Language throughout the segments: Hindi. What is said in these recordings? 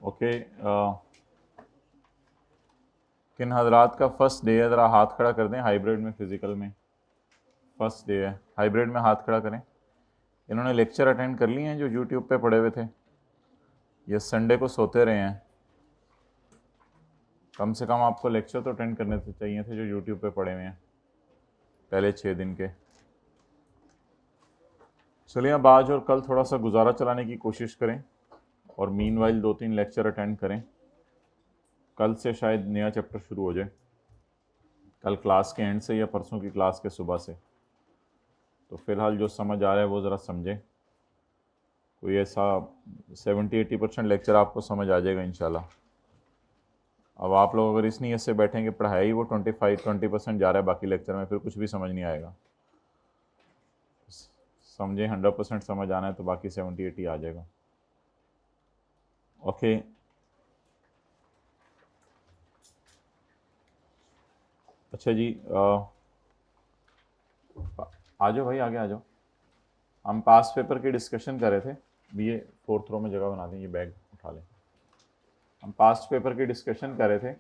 ओके, किन हजरात का फर्स्ट डे है, ज़रा हाथ खड़ा कर दें। हाइब्रिड में, फिज़िकल में फर्स्ट डे है, हाइब्रिड में हाथ खड़ा करें। इन्होंने लेक्चर अटेंड कर लिए हैं जो यूट्यूब पे पढ़े हुए थे, ये संडे को सोते रहे हैं। कम से कम आपको लेक्चर तो अटेंड करने चाहिए थे जो यूट्यूब पे पढ़े हुए हैं पहले 6 दिन के। चलिए अब आज और कल थोड़ा सा गुजारा चलाने की कोशिश करें और मीनवाइल 2-3 लेक्चर अटेंड करें। कल से शायद नया चैप्टर शुरू हो जाए, कल क्लास के एंड से या परसों की क्लास के सुबह से। तो फ़िलहाल जो समझ आ रहा है वो ज़रा समझें। कोई ऐसा 70-80% लेक्चर आपको समझ आ जाएगा इंशाल्लाह। अब आप लोग अगर इस नीयत से बैठेंगे पढ़ाई वो 25-20% जा रहा है बाकी लेक्चर में, फिर कुछ भी समझ नहीं आएगा। समझें, 100% समझ आना है तो बाकी 70-80 आ जाएगा। ओके, अच्छा जी, आ जाओ भाई, आगे आ जाओ। हम पास पेपर की डिस्कशन कर रहे थे। ये 4th रो में जगह बना दें, ये बैग उठा लें। हम पास्ट पेपर की डिस्कशन कर रहे थे,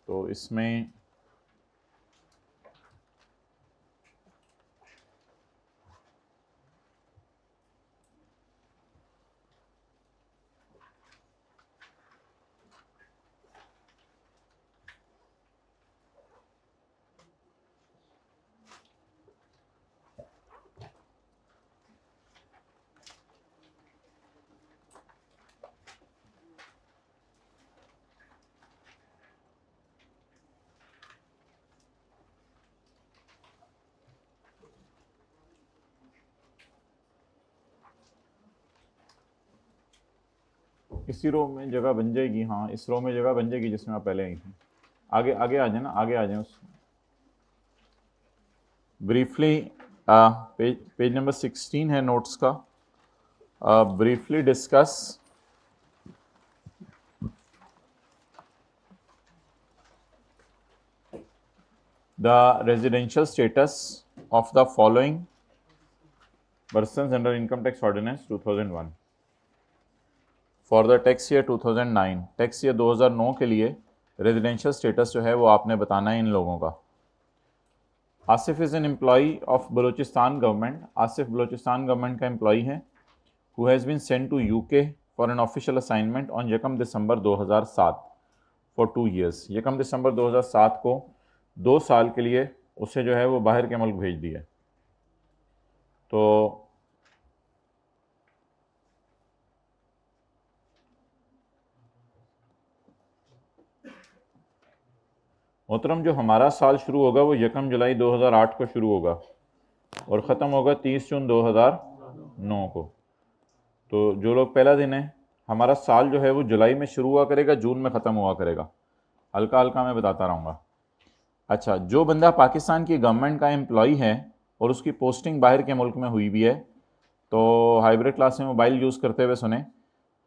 तो इसमें इसी रो में जगह बन जाएगी। हाँ, इस रो में जगह बन जाएगी जिसमें आप पहले आई थी। आगे आगे आ जाए ना, आगे आ जाए। उस ब्रीफली पेज नंबर 16 है नोट्स का। Briefly discuss the residential status of the following persons under income tax ordinance 2001 for the tax year 2009। Tax year 2009 के लिए रेजिडेंशियल स्टेटस जो है वो आपने बताना है इन लोगों का। Asif is an employee of Balochistan government. Asif Balochistan government का एम्प्लॉई है। Who has been sent to UK for an official assignment on 1 December 2007 for 2 years. 1 दिसंबर 2007 को 2 साल के लिए उसे जो है वो बाहर के मुल्क भेज दिया। तो मोहतरम, जो हमारा साल शुरू होगा वो 1 जुलाई 2008 को शुरू होगा और ख़त्म होगा 30 जून 2009 को। तो जो लोग पहला दिन है, हमारा साल जो है वो जुलाई में शुरू हुआ करेगा, जून में ख़त्म हुआ करेगा। हल्का हल्का मैं बताता रहूँगा। अच्छा, जो बंदा पाकिस्तान की गवर्नमेंट का एम्प्लॉई है और उसकी पोस्टिंग बाहर के मुल्क में हुई भी है, तो हाइब्रिड क्लास में मोबाइल यूज़ करते हुए सुने,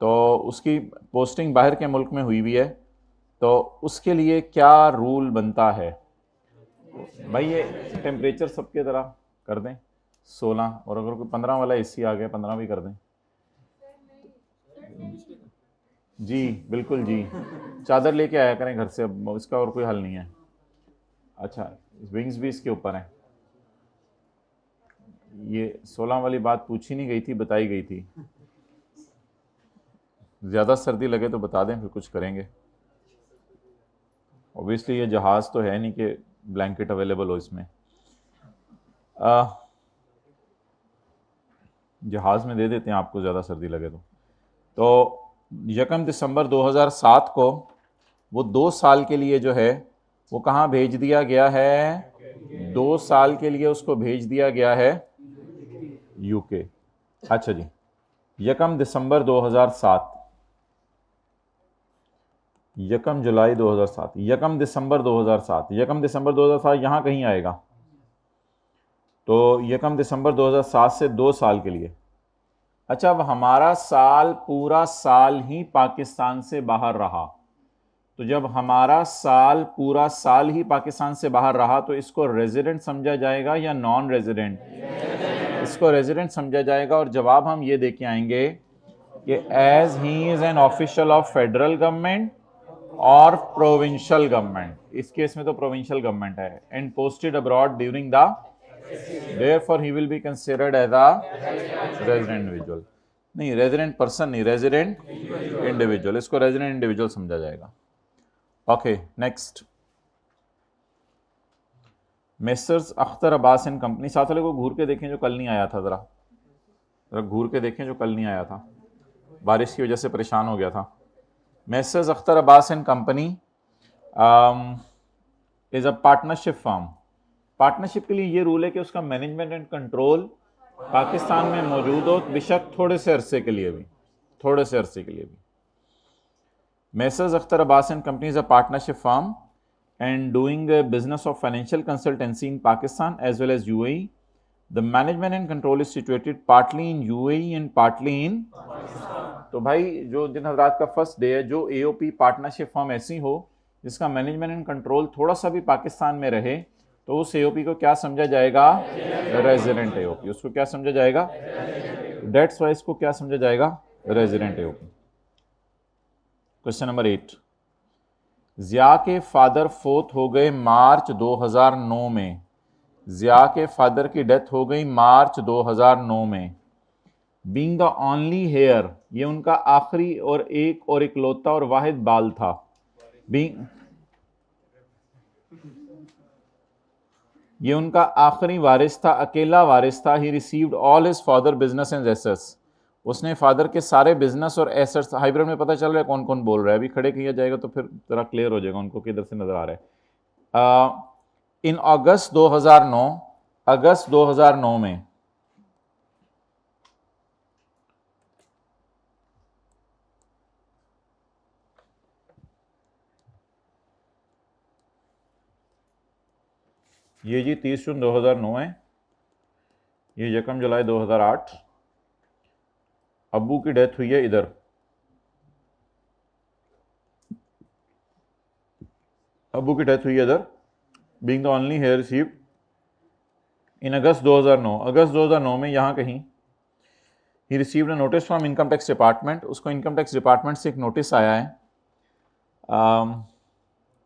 तो उसकी पोस्टिंग बाहर के मुल्क में हुई भी है तो उसके लिए क्या रूल बनता है। भाई ये टेम्परेचर सबके तरह कर दें 16, और अगर कोई 15 वाला एसी आ गया 15 भी कर दें। जी बिल्कुल जी, चादर लेके आया करें घर से, अब इसका और कोई हल नहीं है। अच्छा, विंग्स भी इसके ऊपर हैं। ये 16 वाली बात पूछी नहीं गई थी, बताई गई थी। ज़्यादा सर्दी लगे तो बता दें, फिर कुछ करेंगे। ओबियसली ये जहाज़ तो है नहीं कि ब्लैंकेट अवेलेबल हो इसमें। जहाज़ में दे देते हैं आपको, ज़्यादा सर्दी लगे तो 1 दिसंबर 2007 को वो 2 साल के लिए जो है वो कहाँ भेज दिया गया है? 2 साल के लिए उसको भेज दिया गया है यूके। अच्छा जी, 1 दिसंबर 2007, 1 जुलाई 2007, 1 दिसंबर 2007, 1 दिसंबर 2007 यहाँ कहीं आएगा। तो 1 दिसंबर 2007 से 2 साल के लिए। अच्छा, अब हमारा साल पूरा साल ही पाकिस्तान से बाहर रहा, तो जब हमारा साल पूरा साल ही पाकिस्तान से बाहर रहा तो इसको रेजिडेंट समझा जाएगा या नॉन रेजिडेंट? इसको रेजिडेंट समझा जाएगा। और जवाब हम ये दे के आएंगे कि as he is an official of federal government और प्रोविंशियल गवर्नमेंट, इस केस में तो प्रोविंशियल गवर्नमेंट है, and posted abroad during the, therefore he will be considered as a resident individual, नहीं रेजिडेंट पर्सन नहीं, रेजिडेंट इंडिविजुअल, इसको रेजिडेंट इंडिविजुअल समझा जाएगा। Okay next, messrs Akhtar Abbas and company, साथ वाले को घूर के देखें जो कल नहीं आया था, जरा घूर के देखें जो कल नहीं आया था, बारिश की वजह से परेशान हो गया था। Messrs Akhtar Abbas and company is a partnership firm. Partnership के लिए ये रूल है कि उसका मैनेजमेंट एंड कंट्रोल पाकिस्तान में मौजूद हो, बेशक थोड़े से अरसे के लिए भी, थोड़े से अरसे के लिए भी। Messrs Akhtar Abbas and company is a partnership firm and doing a business of financial consultancy in Pakistan as well as UAE. The management and control is situated partly in UAE and partly in Pakistan. तो भाई जो जिन हजरात का फर्स्ट डे है, जो AOP पार्टनरशिप फर्म ऐसी हो जिसका मैनेजमेंट एंड कंट्रोल थोड़ा सा भी पाकिस्तान में रहे, तो उस AOP को क्या समझा जाएगा? Resident AOP। उसको क्या समझा जाएगा? डेट्स वाइज को क्या समझा जाएगा? Resident AOP। Question number 8, Zia के फादर फोत हो गए मार्च 2009 में, ज़िया के फादर की डेथ हो गई मार्च 2009 में। बीइंग द ओनली हेयर, ये उनका आखिरी और इकलौता और वाहिद बाल था। बीइंग, ये उनका आखिरी वारिस था, अकेला वारिस था। He received all his father business and assets, उसने फादर के सारे बिजनेस और एसेट्स, हाइब्रिड में पता चल रहा है कौन कौन बोल रहा है, अभी खड़े किया जाएगा तो फिर जरा क्लियर हो जाएगा उनको किधर से नजर आ रहा है। इन अगस्त 2009, अगस्त 2009 में ये जी 30 जून 2009 है, ये 1 जुलाई 2008, अब्बू की डेथ हुई है इधर, अब्बू की डेथ हुई है इधर। Being the only heir received in August 2009, अगस्त 2009 में यहाँ कहीं ही received a notice from income tax department, उसको इनकम टैक्स डिपार्टमेंट से एक नोटिस आया है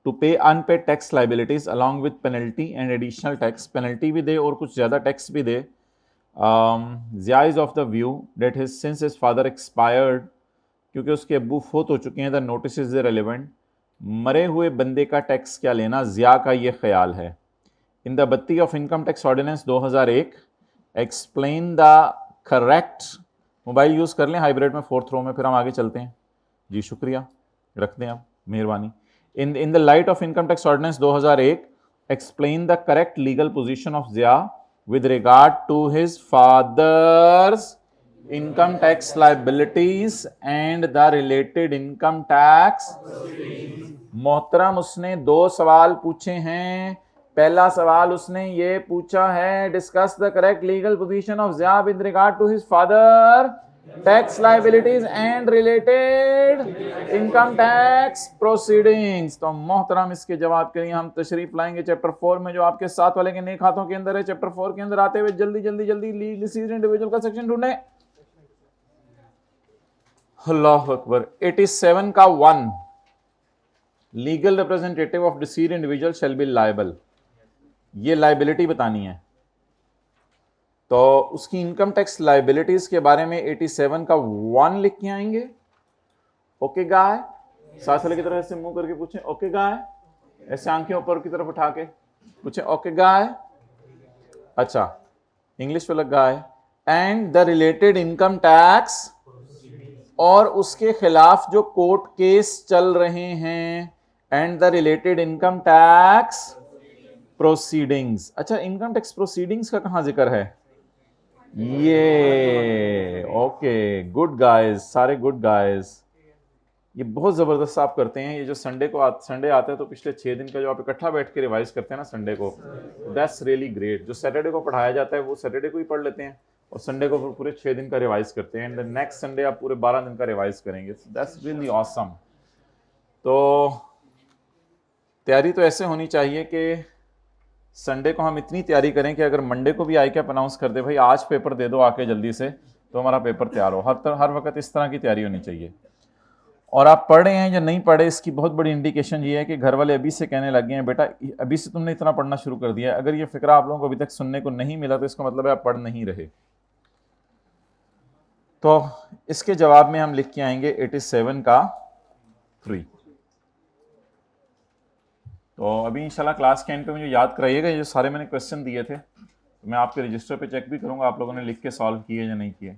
to pay unpaid tax liabilities along with penalty and additional tax, penalty भी दे और कुछ ज़्यादा टैक्स भी दे। Zia is of the view that his since his father expired, क्योंकि उसके अब्बू फोत हो चुके हैं, द नोटिस इज रेलिवेंट, मरे हुए बंदे का टैक्स क्या लेना, ज़िया का ये ख्याल है। इन द बत्ती of income tax ordinance 2001 explain the correct, mobile use कर लें हाइब्रिड में 4th रो में, फिर हम आगे चलते हैं जी, शुक्रिया, रख दें आप, मेहरबानी। In the light of income tax ordinance 2001 explain the correct legal position of Zia with regard to his father's income tax liabilities and the related income tax। मोहतरम उसने 2 सवाल पूछे हैं। पहला सवाल उसने ये पूछा है, discuss the correct legal position of Zia with regard to his father tax liabilities and related income tax proceedings. तो मोहतरम इसके जवाब के लिए हम तशरीफ लाएंगे चैप्टर 4 में, जो आपके साथ वाले के नेक हाथों के अंदर है। चैप्टर 4 के अंदर आते हुए जल्दी जल्दी जल्दी लीगल इंडिविजुअल का सेक्शन ढूंढे। अल्लाह अकबर। 87 का 1, legal representative of deceased individual shell be liable, ये लायबिलिटी बतानी है। तो उसकी इनकम टैक्स लायबिलिटीज के बारे में 87 का 1 लिख के आएंगे। ओके गाय, साथ वाले की तरफ ऐसे मुंह करके पूछें ओके गाय, ऐसे आंखें ऊपर की तरफ उठा के पूछें ओके गाय। अच्छा, इंग्लिश वाला guy. And the related income tax, और उसके खिलाफ जो कोर्ट केस चल रहे हैं, and the related income tax proceedings. अच्छा, इनकम टैक्स प्रोसीडिंग्स का कहां जिक्र है? ये ओके, गुड गाइस, सारे गुड गाइस, ये बहुत जबरदस्त आप करते हैं। ये जो संडे आता है तो पिछले 6 दिन का जो आप इकट्ठा बैठ के रिवाइज करते हैं ना संडे को, दैट्स रियली ग्रेट। जो सैटरडे को पढ़ाया जाता है वो सैटरडे को ही पढ़ लेते हैं और संडे को पूरे 6 दिन का रिवाइज करते हैं, एंड नेक्स्ट संडे आप पूरे 12 दिन का रिवाइज करेंगे। That's really awesome. तो तैयारी तो ऐसे होनी चाहिए कि संडे को हम इतनी तैयारी करें कि अगर मंडे को भी आई कैप अनाउंस कर दे, भाई आज पेपर दे दो आके जल्दी से, तो हमारा पेपर तैयार हो। हर वक्त इस तरह की तैयारी होनी चाहिए। और आप पढ़ रहे हैं या नहीं पढ़े, इसकी बहुत बड़ी इंडिकेशन ये है कि घर वाले अभी से कहने लगे हैं बेटा अभी से तुमने इतना पढ़ना शुरू कर दिया है। अगर ये फिक्रा आप लोगों को अभी तक सुनने को नहीं मिला तो इसका मतलब है आप पढ़ नहीं रहे। तो इसके जवाब में हम लिख के आएंगे 87 का 3। तो अभी इंशाल्लाह क्लास के एंड पे मुझे याद कराइएगा, ये सारे मैंने क्वेश्चन दिए थे तो मैं आपके रजिस्टर पे चेक भी करूंगा आप लोगों ने लिख के सॉल्व किए या नहीं किए।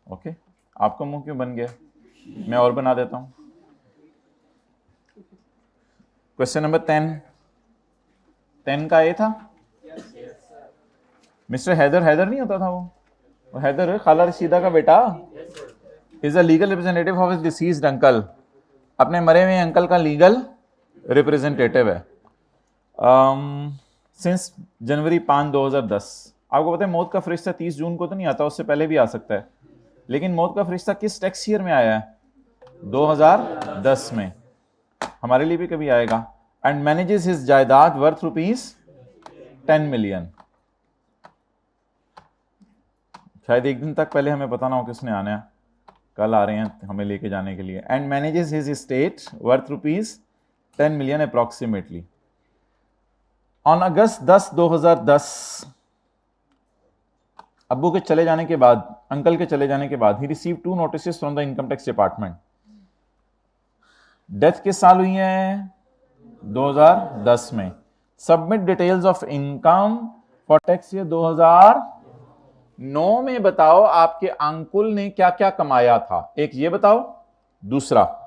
ओके, आपका मुंह क्यों बन गया? मैं और बना देता हूं। क्वेश्चन नंबर 10 का ए था। मिस्टर हैदर नहीं होता था वो हैदर खाला रशीदा का बेटा is a legal representative of his deceased uncle. अपने मरे हुए अंकल का लीगल रिप्रेजेंटेटिव है सिंस जनवरी 5, 2010। आपको पता है मौत का फरिश्ता 30 जून को तो नहीं आता, उससे पहले भी आ सकता है, लेकिन मौत का फरिश्ता किस टैक्स ईयर में आया है? 2010 में। हमारे लिए भी कभी आएगा। एंड मैनेजेस हिज जायदाद वर्थ ₹10 मिलियन। शायद एक दिन तक पहले हमें पता ना हो किसने आना है, कल आ रहे हैं हमें लेके जाने के लिए। And manages his estate worth ₹10 million approximately. On August 10, 2010 अब्बू के चले जाने के बाद, अंकल के चले जाने के बाद ही receive 2 notice from the income tax department. Death किस साल हुई है? 2010 में। Submit details of income for tax year 2009 में बताओ आपके अंकुल ने क्या क्या कमाया था। एक ये बताओ, दूसरा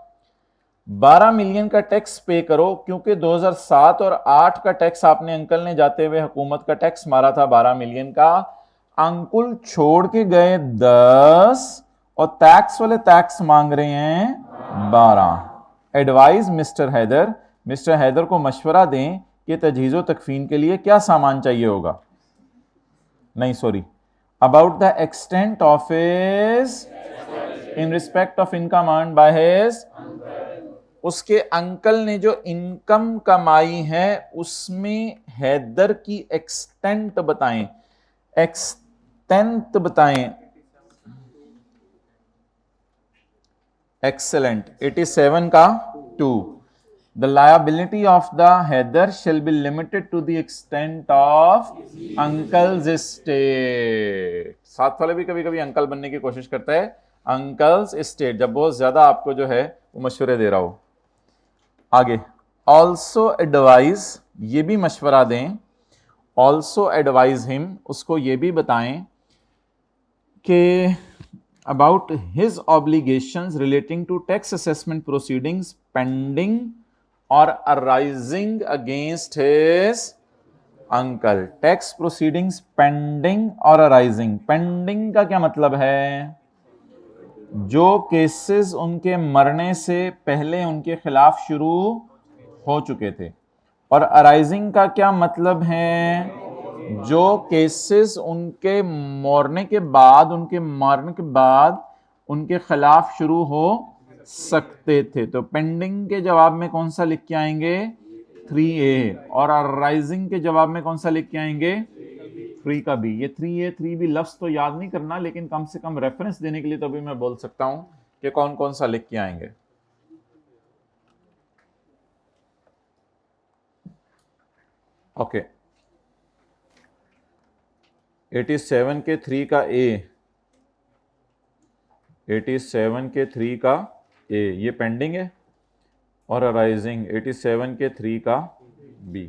12 मिलियन का टैक्स पे करो क्योंकि 2007 और 8 का टैक्स आपने अंकल ने जाते हुए हुकूमत का टैक्स मारा था 12 मिलियन का। अंकुल छोड़ के गए 10 और टैक्स वाले टैक्स मांग रहे हैं 12। एडवाइज मिस्टर हैदर को मशवरा दें कि तजहीज़ो तकफीन के लिए क्या सामान चाहिए होगा। नहीं sorry, about the extent of his in respect of income earned by his. उसके अंकल ने जो इनकम कमाई है उसमें हैदर की एक्सटेंट बताएं, एक्सटेंट बताएं। एक्सेलेंट। 87 का 2। The liability of the Heather shall be limited to the extent of uncle's estate। साथ वाले भी कभी कभी अंकल बनने की कोशिश करता है, uncle's estate, जब बहुत ज्यादा आपको जो है वो मशवरे दे रहा हो। आगे also advise, ये भी मशवरा दें, also advise him, उसको ये भी बताएं कि about his obligations relating to tax assessment proceedings pending or arising against his uncle। Tax proceedings pending और अराइजिंग। पेंडिंग का क्या मतलब है? जो केसेस उनके मरने से पहले उनके खिलाफ शुरू हो चुके थे। और अराइजिंग का क्या मतलब है? जो केसेस उनके मरने के बाद उनके खिलाफ शुरू हो सकते थे। तो पेंडिंग के जवाब में कौन सा लिख के आएंगे? 3A। और अराइजिंग के जवाब में कौन सा लिख के आएंगे? 3 का B। ये 3A 3B लफ्ज तो याद नहीं करना, लेकिन कम से कम रेफरेंस देने के लिए तो भी मैं बोल सकता हूं कि कौन कौन सा लिख के आएंगे। ओके, 87 के 3 का A, 87 के 3 का A ये पेंडिंग है, और अराइजिंग 87 के 3 का B।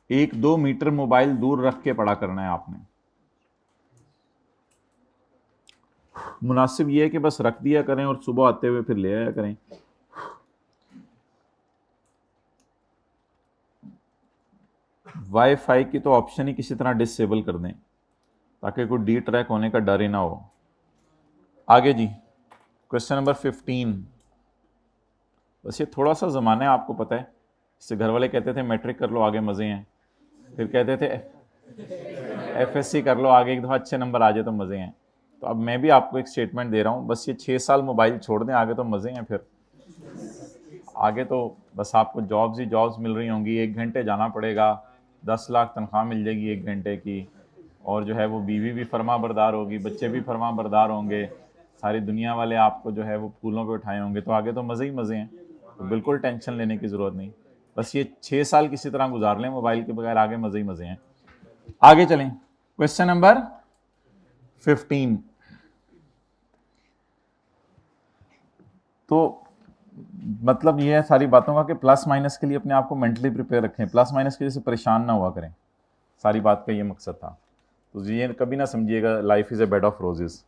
एक 2 मीटर मोबाइल दूर रख के पढ़ा करना है आपने। मुनासिब ये है कि बस रख दिया करें और सुबह आते हुए फिर ले आया करें। वाईफाई की तो ऑप्शन ही किसी तरह डिसेबल कर दें ताकि कोई डी ट्रैक होने का डर ही ना हो। आगे जी, क्वेश्चन नंबर 15। बस ये थोड़ा सा ज़माना है, आपको पता है। इससे घर वाले कहते थे मैट्रिक कर लो आगे मज़े हैं, फिर कहते थे एफएससी कर लो आगे एक दफ़ा अच्छे नंबर आ जाए तो मज़े हैं। तो अब मैं भी आपको एक स्टेटमेंट दे रहा हूँ, बस ये 6 साल मोबाइल छोड़ दें, आगे तो मज़े हैं फिर। आगे तो बस आपको जॉब्स ही जॉब्स मिल रही होंगी, 1 घंटे जाना पड़ेगा, 10 लाख तनख्वाह मिल जाएगी 1 घंटे की, और जो है वो बीवी भी फरमा बरदार होगी, बच्चे भी फरमा बरदार होंगे, सारी दुनिया वाले आपको जो है वो फूलों पे उठाए होंगे, तो आगे तो मज़े ही मज़े हैं, तो बिल्कुल टेंशन लेने की ज़रूरत नहीं। बस ये 6 साल किसी तरह गुजार लें मोबाइल के बगैर, आगे मज़े ही मज़े हैं। आगे चलें, क्वेश्चन नंबर 15। तो मतलब ये है सारी बातों का कि प्लस माइनस के लिए अपने आप को मेंटली प्रिपेयर रखें, प्लस माइनस की वजह से परेशान ना हुआ करें, सारी बात का ये मकसद था। तो ये कभी ना समझिएगा life is a bed of roses.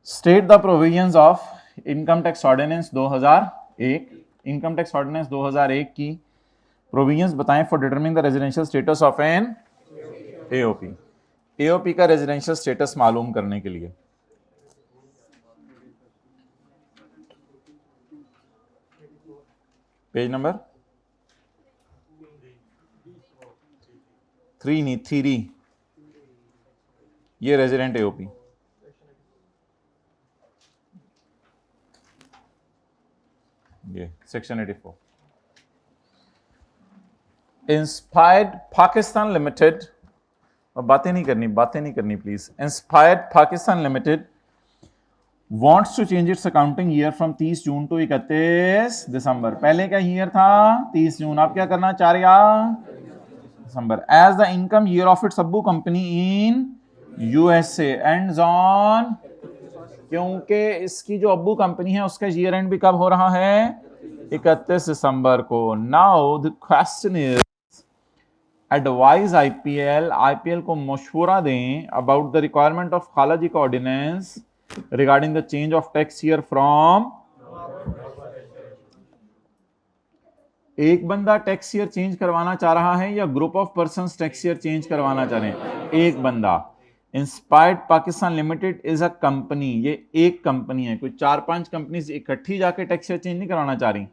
State the provisions of income tax ordinance 2001, income tax ordinance 2001 की प्रोविजंस बताएं for determining the residential status of an AOP. AOP का रेजिडेंशियल स्टेटस मालूम करने के लिए पेज नंबर 3 नहीं 3, ये रेजिडेंट एओपी। ये सेक्शन 84, इंस्पायर्ड पाकिस्तान लिमिटेड, और बातें नहीं करनी please. Inspired Pakistan limited wants to change its accounting year from 30 June to 31 December. पहले का ईयर था 30 जून, आप क्या करना चाह रहे दिसंबर। As the income year of its अब्बू company in USA ends on, क्योंकि इसकी जो अब्बू कंपनी है उसका ईयर एंड भी कब हो रहा है 31 दिसंबर को। Now the question is advise IPL को मशवरा दें अबाउट द रिक्वायरमेंट ऑफ खालाजी का ordinance regarding the change of tax year from, एक बंदा टैक्स ईयर चेंज करवाना चाह रहा है या group of persons tax year change करवाना चाह रहे हैं? एक बंदा। Inspired Pakistan limited is a company, ये एक कंपनी है, कोई 4-5 कंपनीज इकट्ठी जाके टैक्स ईयर चेंज नहीं करवाना चाह रही,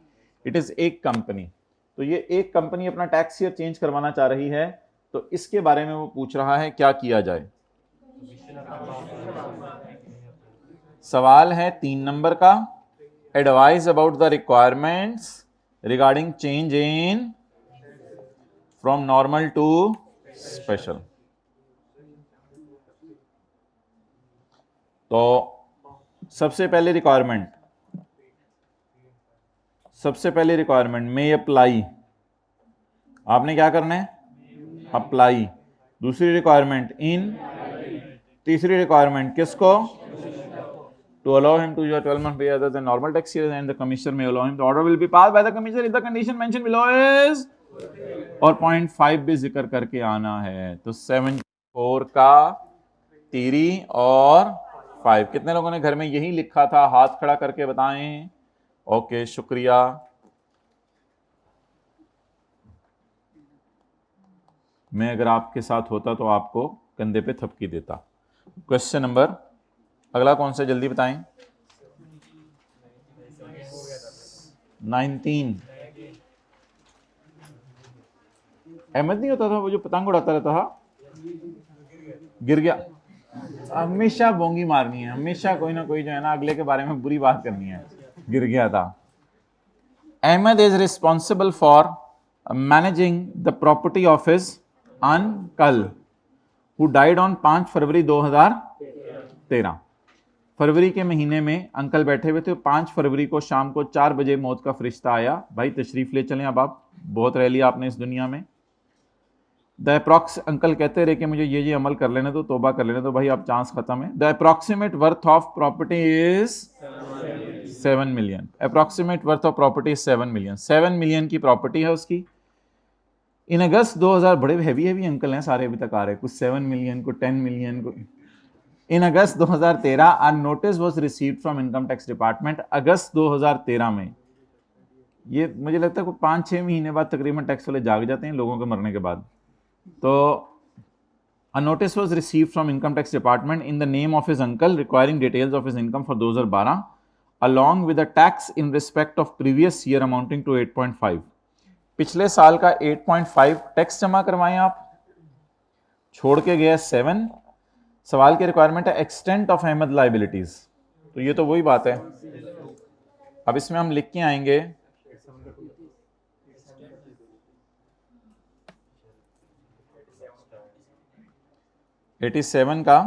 इट इज एक कंपनी। तो ये एक कंपनी अपना टैक्स ईयर चेंज करवाना चाह रही है, तो इसके बारे में वो पूछ रहा है क्या किया जाए। सवाल है 3 नंबर का, advise about the requirements regarding change in from normal to special. तो सबसे पहले रिक्वायरमेंट में अप्लाई, आपने क्या करना है अप्लाई। दूसरी रिक्वायरमेंट इन, तीसरी रिक्वायरमेंट किसको, to allow him to use 12-month pay other than normal tax years, and the commissioner may allow him, the order will be passed by the commissioner if the condition mentioned below is, और 0.5 भी जिक्र करके आना है। तो 74 का 3 और 5, कितने लोगों ने घर में यही लिखा था, हाथ खड़ा करके बताएं। ओके शुक्रिया। मैं अगर आपके साथ होता तो आपको कंधे पे थपकी देता। क्वेश्चन नंबर अगला कौन सा, जल्दी बताएं। 19। अहमद नहीं होता था वो जो पतंग उड़ाता रहता था, गिर गया। हमेशा बोंगी मारनी है, हमेशा कोई ना कोई जो है ना अगले के बारे में बुरी बात करनी है। गिर गया था। Ahmad is responsible for managing the property of his uncle who died on 5 February 2013। फरवरी के महीने में अंकल बैठे हुए थे, 5 फरवरी को शाम को 4 बजे मौत का फरिश्ता आया। भाई तशरीफ ले चलें, अब आप बहुत रह लिया आपने इस दुनिया में। द अप्रॉक्स, अंकल कहते रहे कि मुझे ये अमल कर लेने दो, तोबा कर लेने दो, भाई अब चांस खत्म है। The approximate worth of property is 7 million. Approximate worth of property is 7 million. 7 million की प्रॉपर्टी है उसकी। इन अगस्त 2000, बड़े हैवी अंकल हैं सारे अभी तक आ रहे, कुछ 7 मिलियन को 10 मिलियन को। In August 2013 a notice was received from income tax department. अगस्त 2013 में, ये मुझे लगता है 5-6 महीने बाद तकरीबन टैक्स वाले जाग जाते हैं लोगों के मरने के बाद। तो a notice was received from income tax department in the name of his uncle requiring details of his income for 2012 along with a tax in respect of previous year amounting to 8.5। पिछले साल का 8.5 टैक्स जमा करवाएं आप, छोड़ के गया 7। सवाल की रिक्वायरमेंट है एक्सटेंट ऑफ अहमद लाइबिलिटीज, तो ये तो वही बात है। अब इसमें हम लिख के आएंगे 87 का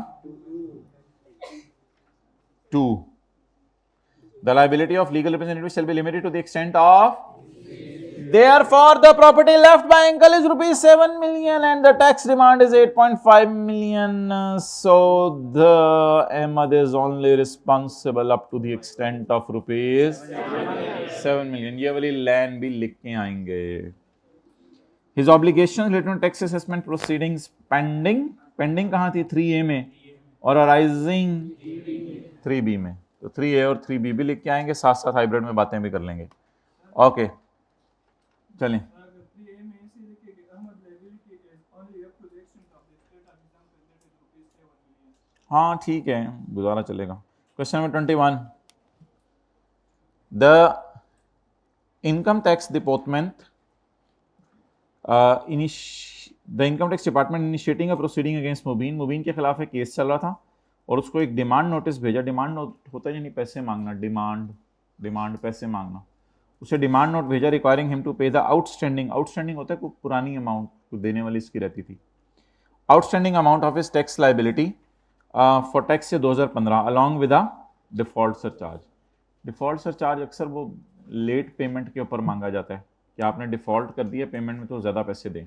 2, the liability of legal representative shall be limited to the extent of, therefore the property left by uncle is rupees 7 million and the tax demand is 8.5 million, so the Ahmad is only responsible up to the extent of rupees 7 million. ये वाली लैंड भी लिख के आएंगे. His obligations related to tax assessment proceedings pending, pending कहाँ थी 3A में और arising 3B में, तो 3A और 3B भी लिख के आएंगे, साथ साथ हाइब्रिड में बातें भी कर लेंगे. ओके चलें. हाँ ठीक है, गुजारा चलेगा. Question number 21. The income tax department the income tax department initiating a proceeding against Mubeen. Mubeen के खिलाफ एक केस चल रहा था और उसको एक डिमांड नोटिस भेजा. डिमांड नोट होता है यानी पैसे मांगना, डिमांड पैसे मांगना. उसे डिमांड नोट भेजा रिक्वायरिंग हिम टू पे द आउटस्टैंडिंग. आउटस्टैंडिंग होता है कोई पुरानी अमाउंट को देने वाली इसकी रहती थी. Outstanding amount of his tax liability for tax से 2015 along with a default surcharge. Default surcharge अक्सर वो लेट पेमेंट के ऊपर मांगा जाता है कि आपने डिफॉल्ट कर दिया पेमेंट में तो ज़्यादा पैसे दें.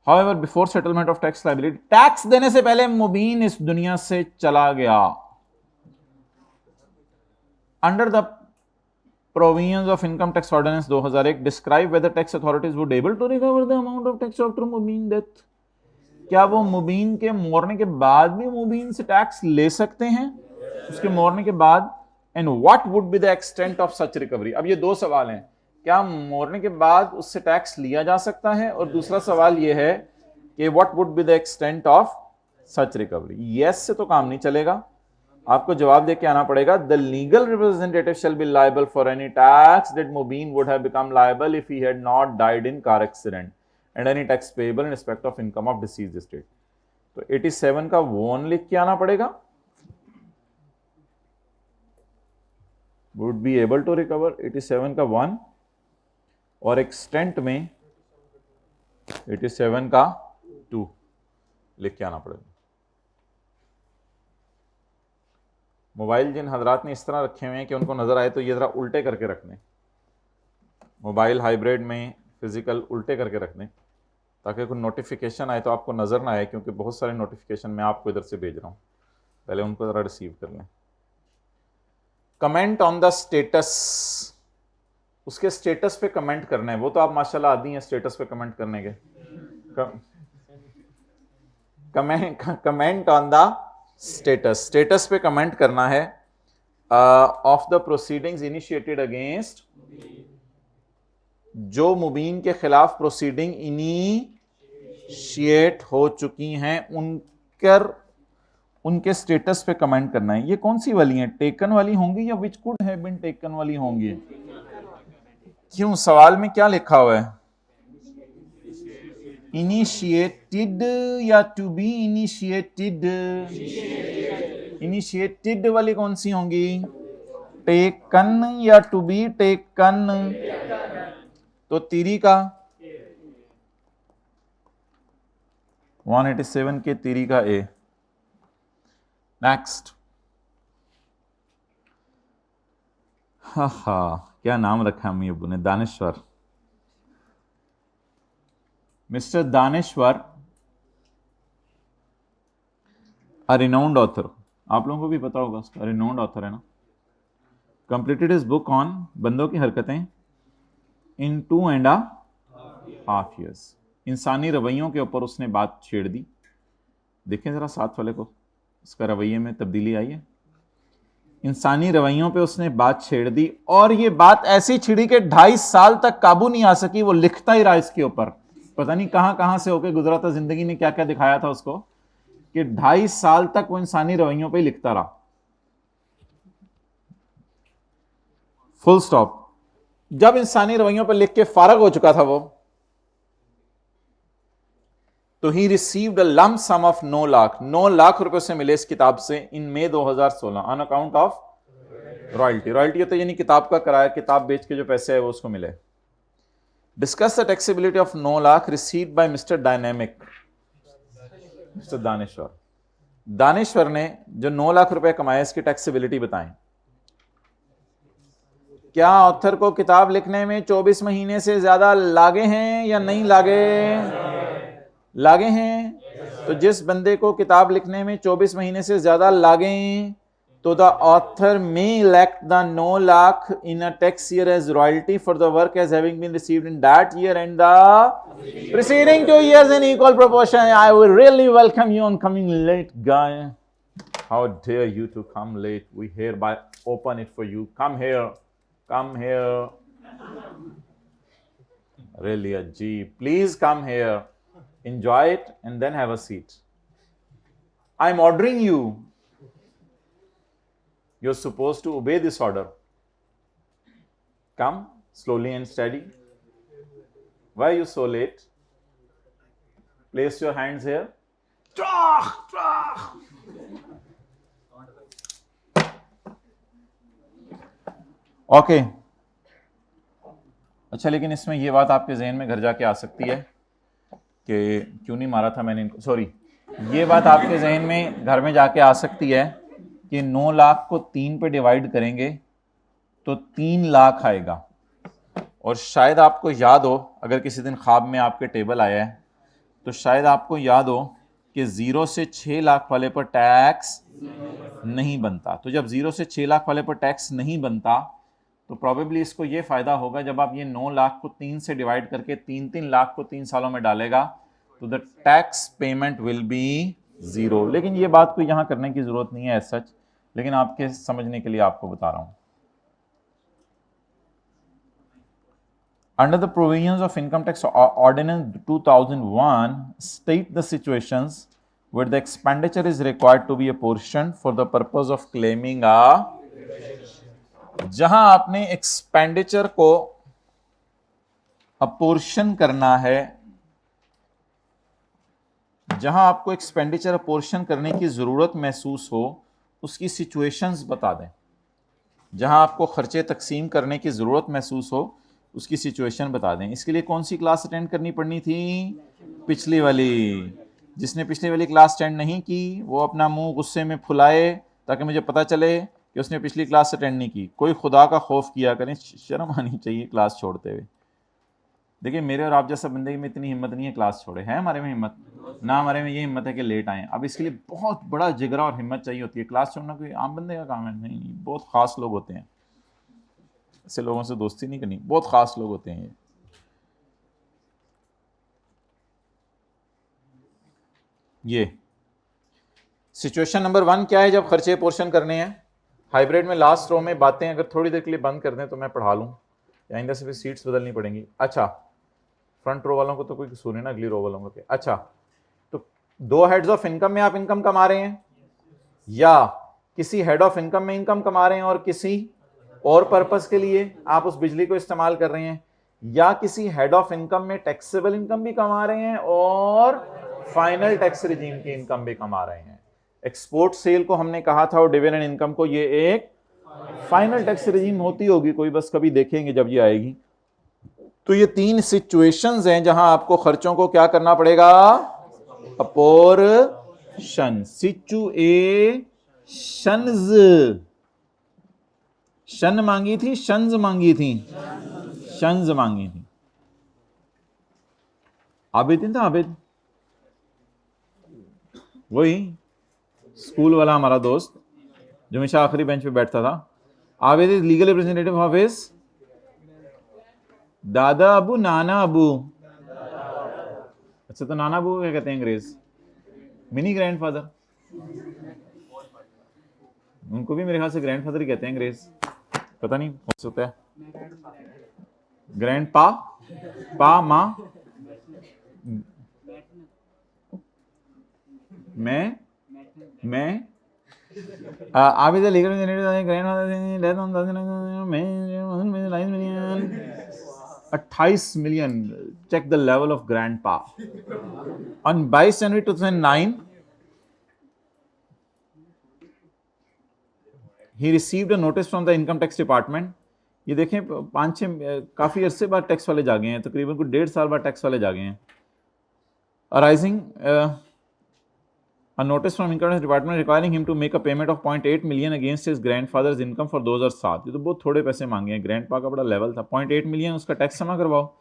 However, before settlement of tax liability, tax देने से पहले मुबीन इस दुनिया से चला गया. Under the provisions of Income Tax Ordinance 2001, describe whether tax authorities would able to recover the amount of tax after Mubeen death. क्या वो मुबीन के मरने के बाद भी मुबीन से टैक्स ले सकते हैं उसके मरने के बाद? And what would be the extent of such recovery. अब ये दो सवाल हैं, क्या मरने के बाद उससे टैक्स लिया जा सकता है, और दूसरा सवाल ये है कि what would be the extent of such recovery. Yes से तो काम नहीं चलेगा, आपको जवाब देके आना पड़ेगा. The legal representative shall be liable for any tax that Mubeen would have become liable if he had not died in car accident and any tax payable in respect of income of deceased estate. तो 87 का 1 लिख के आना पड़ेगा. Would be able to recover 87 का 1 और एक्सटेंट में 87 का 2 लिख के आना पड़ेगा. मोबाइल जिन हजरात ने इस तरह रखे हुए हैं कि उनको नजर आए तो ये जरा उल्टे करके रखने. मोबाइल हाइब्रिड में फिजिकल उल्टे करके रखने ताकि कोई नोटिफिकेशन आए तो आपको नजर ना आए, क्योंकि बहुत सारे नोटिफिकेशन मैं आपको इधर से भेज रहा हूं, पहले उनको जरा रिसीव कर लें. कमेंट ऑन द स्टेटस, उसके स्टेटस पे कमेंट करना है. वो तो आप माशाल्लाह आदी हैं स्टेटस पे कमेंट करने के. Comment on the status, status पे कमेंट करना है of the proceedings initiated against, जो मुबीन के खिलाफ प्रोसीडिंग इनिशिएट हो चुकी हैं उनके स्टेटस पे कमेंट करना है. ये कौन सी वाली हैं, टेकन वाली होंगी या which could have been taken वाली होंगी? क्यों, सवाल में क्या लिखा हुआ है? इनिशिएटेड या टू बी इनिशिएटेड? इनिशिएटेड वाली कौन सी होंगी, टेकन या टू बी टेकन? तो तीरी का 187 के तीरी का ए. नेक्स्ट. क्या नाम रखा अम्मी अब्बू ने, दानेश्वर. मिस्टर दानेश्वर, अ रिनाउंड ऑथर, आप लोगों को भी पता होगा उसका, रिनाउंड ऑथर है ना. कंप्लीटेड हिज बुक ऑन बंदों की हरकतें इन 2.5 years. इंसानी रवैयों के ऊपर उसने बात छेड़ दी. देखें जरा साथ वाले को, उसका रवैये में तब्दीली आई है. इंसानी रवैयों पे उसने बात छेड़ दी और ये बात ऐसी छिड़ी कि 2.5 साल तक काबू नहीं आ सकी. वो लिखता ही रहा इसके ऊपर, पता नहीं कहां से होके गुजरा था, जिंदगी ने क्या क्या दिखाया था उसको कि 2.5 साल तक वो इंसानी रवैयों पे लिखता रहा. Full stop. जब इंसानी रवैयों पर लिख के फारग हो चुका था वो, तो he received a lump sum of 9 lakh रुपए से मिले इस किताब से in May 2016 on account of royalty. Royalty होता है यानी किताब का किराया, किताब बेच के जो पैसे है वो उसको मिले. Discuss the taxability of 9 lakh received by mister dynamic. Mister Daneshwar, Daneshwar ने जो 9 लाख रुपए कमाए इसकी टैक्सेबिलिटी बताएं। क्या ऑथर को किताब लिखने में 24 महीने से ज्यादा लागे हैं या नहीं लागे? लागे हैं। तो जिस बंदे को किताब लिखने में 24 महीने से ज्यादा लागे तो the author may elect the 9 lakh in a tax year as royalty for the work as having been received in that year and the preceding 2 years in equal proportion. I will really welcome you on coming late, guy. How dare you to come late? We hereby open it for you. Come here. Come here. Really a G. Please come here. Enjoy it and then have a seat. I'm ordering you. You're supposed to obey this order. Come slowly and steady. Why are you so late? Place your hands here. Okay अच्छा, लेकिन इसमें ये बात आपके जहन में घर जाके आ सकती है कि क्यों नहीं मारा था मैंने इनको, सॉरी, ये बात आपके जहन में घर में जाके आ सकती है कि 9 लाख को 3 पे डिवाइड करेंगे तो 3 लाख आएगा। और शायद आपको याद हो, अगर किसी दिन ख्वाब में आपके टेबल आया है तो शायद आपको याद हो कि 0 से 6 लाख वाले पर टैक्स नहीं बनता। तो जब 0 से 6 लाख वाले पर टैक्स नहीं बनता तो प्रॉबेबली इसको ये फ़ायदा होगा, जब आप ये 9 लाख को 3 से डिवाइड करके 3-3 लाख को 3 सालों में डालेगा तो the tax payment will be 0। लेकिन ये बात को यहाँ करने की ज़रूरत नहीं है एज सच, लेकिन आपके समझने के लिए आपको बता रहा हूँ। Under the provisions of Income Tax Ordinance 2001, state the situations where the expenditure is required to be apportioned for the purpose of claiming a, जहां आपने एक्सपेंडिचर को अपोर्शन करना है, जहां आपको एक्सपेंडिचर अपोर्शन करने की जरूरत महसूस हो उसकी सिचुएशंस बता दें। जहां आपको खर्चे तकसीम करने की जरूरत महसूस हो उसकी सिचुएशन बता दें। इसके लिए कौन सी क्लास अटेंड करनी पड़नी थी? पिछली वाली। जिसने पिछली वाली क्लास अटेंड नहीं की वो अपना मुंह गुस्से में फुलाए ताकि मुझे पता चले कि उसने पिछली क्लास अटेंड नहीं की। कोई खुदा का खौफ किया करें, शर्म आनी चाहिए क्लास छोड़ते हुए। देखिए मेरे और आप जैसा बंदे में इतनी हिम्मत नहीं है क्लास छोड़े, है हमारे में हिम्मत ना? हमारे में ये हिम्मत है कि लेट आए। अब इसके लिए बहुत बड़ा जिगरा और हिम्मत चाहिए होती है। क्लास छोड़ना कोई आम बंदे का काम है नहीं, बहुत ख़ास लोग होते हैं। ऐसे लोगों से दोस्ती नहीं करनी, बहुत ख़ास लोग होते हैं ये। सिचुएशन नंबर 1 क्या है? जब खर्चे पोर्शन करने हैं। हाइब्रिड में लास्ट रो में बातें अगर थोड़ी देर के लिए बंद कर दें तो मैं पढ़ा लूँ, आइंदा से फिर सीट्स बदलनी पड़ेंगी। अच्छा, फ्रंट रो वालों को तो कोई कसूर नहीं ना, अगली रो वालों को। अच्छा, तो 2 हेड्स ऑफ इनकम में आप इनकम कमा रहे हैं, या किसी हेड ऑफ इनकम में इनकम कमा रहे हैं और किसी और पर्पस के लिए आप उस बिजली को इस्तेमाल कर रहे हैं, या किसी हेड ऑफ इनकम में टैक्सेबल इनकम भी कमा रहे हैं और फाइनल टैक्स रिजीम की इनकम भी कमा रहे हैं। एक्सपोर्ट सेल को हमने कहा था और डिविडेंड इनकम को ये एक फाइनल टैक्स रिजीम होती होगी कोई, बस कभी देखेंगे जब ये आएगी। तो ये 3 सिचुएशंस हैं जहां आपको खर्चों को क्या करना पड़ेगा? अपोर्शन। सिचुएशंस, शन मांगी थी, शंस मांगी थी, शंस मांगी थी। आबिद था, आबिद वही स्कूल वाला हमारा दोस्त जो हमेशा आखिरी बेंच पे बैठता था। Abid is legal representative of his दादा अबू, नाना अबू। अच्छा, तो नाना अबू क्या कहते हैं अंग्रेज? Mini grandfather. उनको भी मेरे ख्याल से ग्रैंडफादर ही कहते हैं अंग्रेज, पता नहीं हो सकता है। ग्रैंड पा, पा माँ, मैं Abid legal grandfather 28 million. Check the level of grandpa. On 22 January 2009, he received a notice from the income tax department. ये देखें 5-6 काफ़ी अरसे बाद टैक्स वाले जागे हैं, तकरीबन कुछ 1.5 साल बाद टैक्स वाले जागे हैं। Arising A notice from income tax department requiring him to make a payment of 0.8 million against his grandfather's income for 2007. ये तो बहुत थोड़े पैसे मांगे हैं, ग्रैंडपा का बड़ा लेवल था, 0.8 मिलियन उसका टैक्स जमा करवाओ।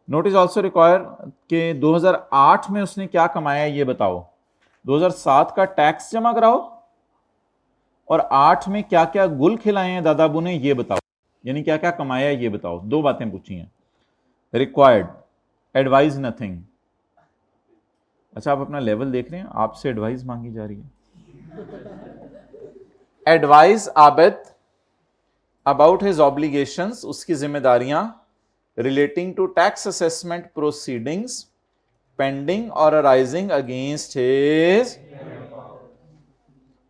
नोटिस ऑल्सो रिक्वायर कि 2008 में उसने क्या कमाया ये बताओ, 2007 का टैक्स जमा कराओ और 8 में क्या क्या गुल खिलाए हैं दादाबू ने ये बताओ, यानी क्या क्या कमाया ये बताओ। दो बातें पूछी हैं। Required, advise nothing. अच्छा आप अपना लेवल देख रहे हैं, आपसे एडवाइस मांगी जा रही है। Advice Abid about his obligations, उसकी जिम्मेदारियां relating to tax assessment proceedings pending और अराइजिंग अगेंस्ट हिज।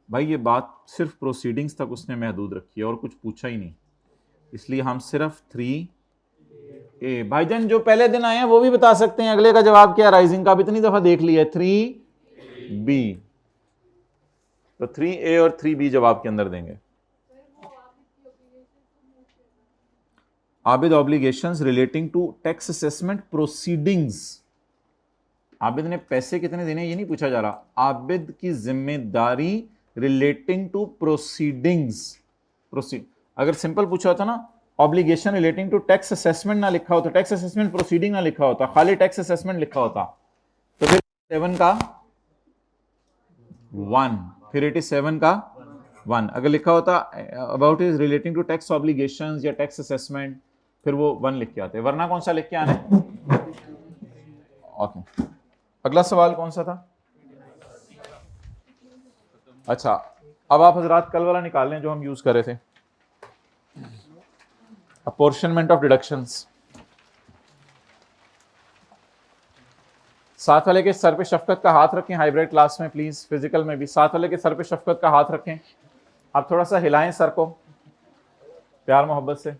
भाई ये बात सिर्फ प्रोसीडिंग्स तक उसने महदूद रखी है और कुछ पूछा ही नहीं, इसलिए हम सिर्फ 3A। भाईजान जो पहले दिन आए हैं वो भी बता सकते हैं अगले का जवाब क्या, राइजिंग का भी इतनी दफा देख लिया है। 3B, तो 3A और 3B जवाब के अंदर देंगे। Abid obligations relating to tax assessment proceedings, Abid ने पैसे कितने देने ये नहीं पूछा जा रहा, आबिद की जिम्मेदारी रिलेटिंग टू प्रोसीडिंग्स। अगर सिंपल पूछा होता ना obligation relating to tax assessment ना लिखा होता, टैक्स असेसमेंट प्रोसीडिंग ना लिखा होता, खाली टैक्स असेसमेंट लिखा होता, तो फिर 7 का 1, फिर 87 का 1। अगर लिखा होता about is relating to tax obligations या टैक्स असेसमेंट, फिर वो 1 लिख के आते, वरना कौन सा लिख के आना है। ओके, अगला सवाल कौन सा था? अच्छा अब आप हजरात कल वाला निकाल लें जो हम यूज कर रहे थे, अपॉर्शनमेंट ऑफ डिडक्शंस। साथ वाले के सर पे शफकत का हाथ रखें, हाइब्रिड क्लास में प्लीज, फिजिकल में भी साथ वाले के सर पे शफकत का हाथ रखें। आप थोड़ा सा हिलाएं सर को प्यार मोहब्बत से,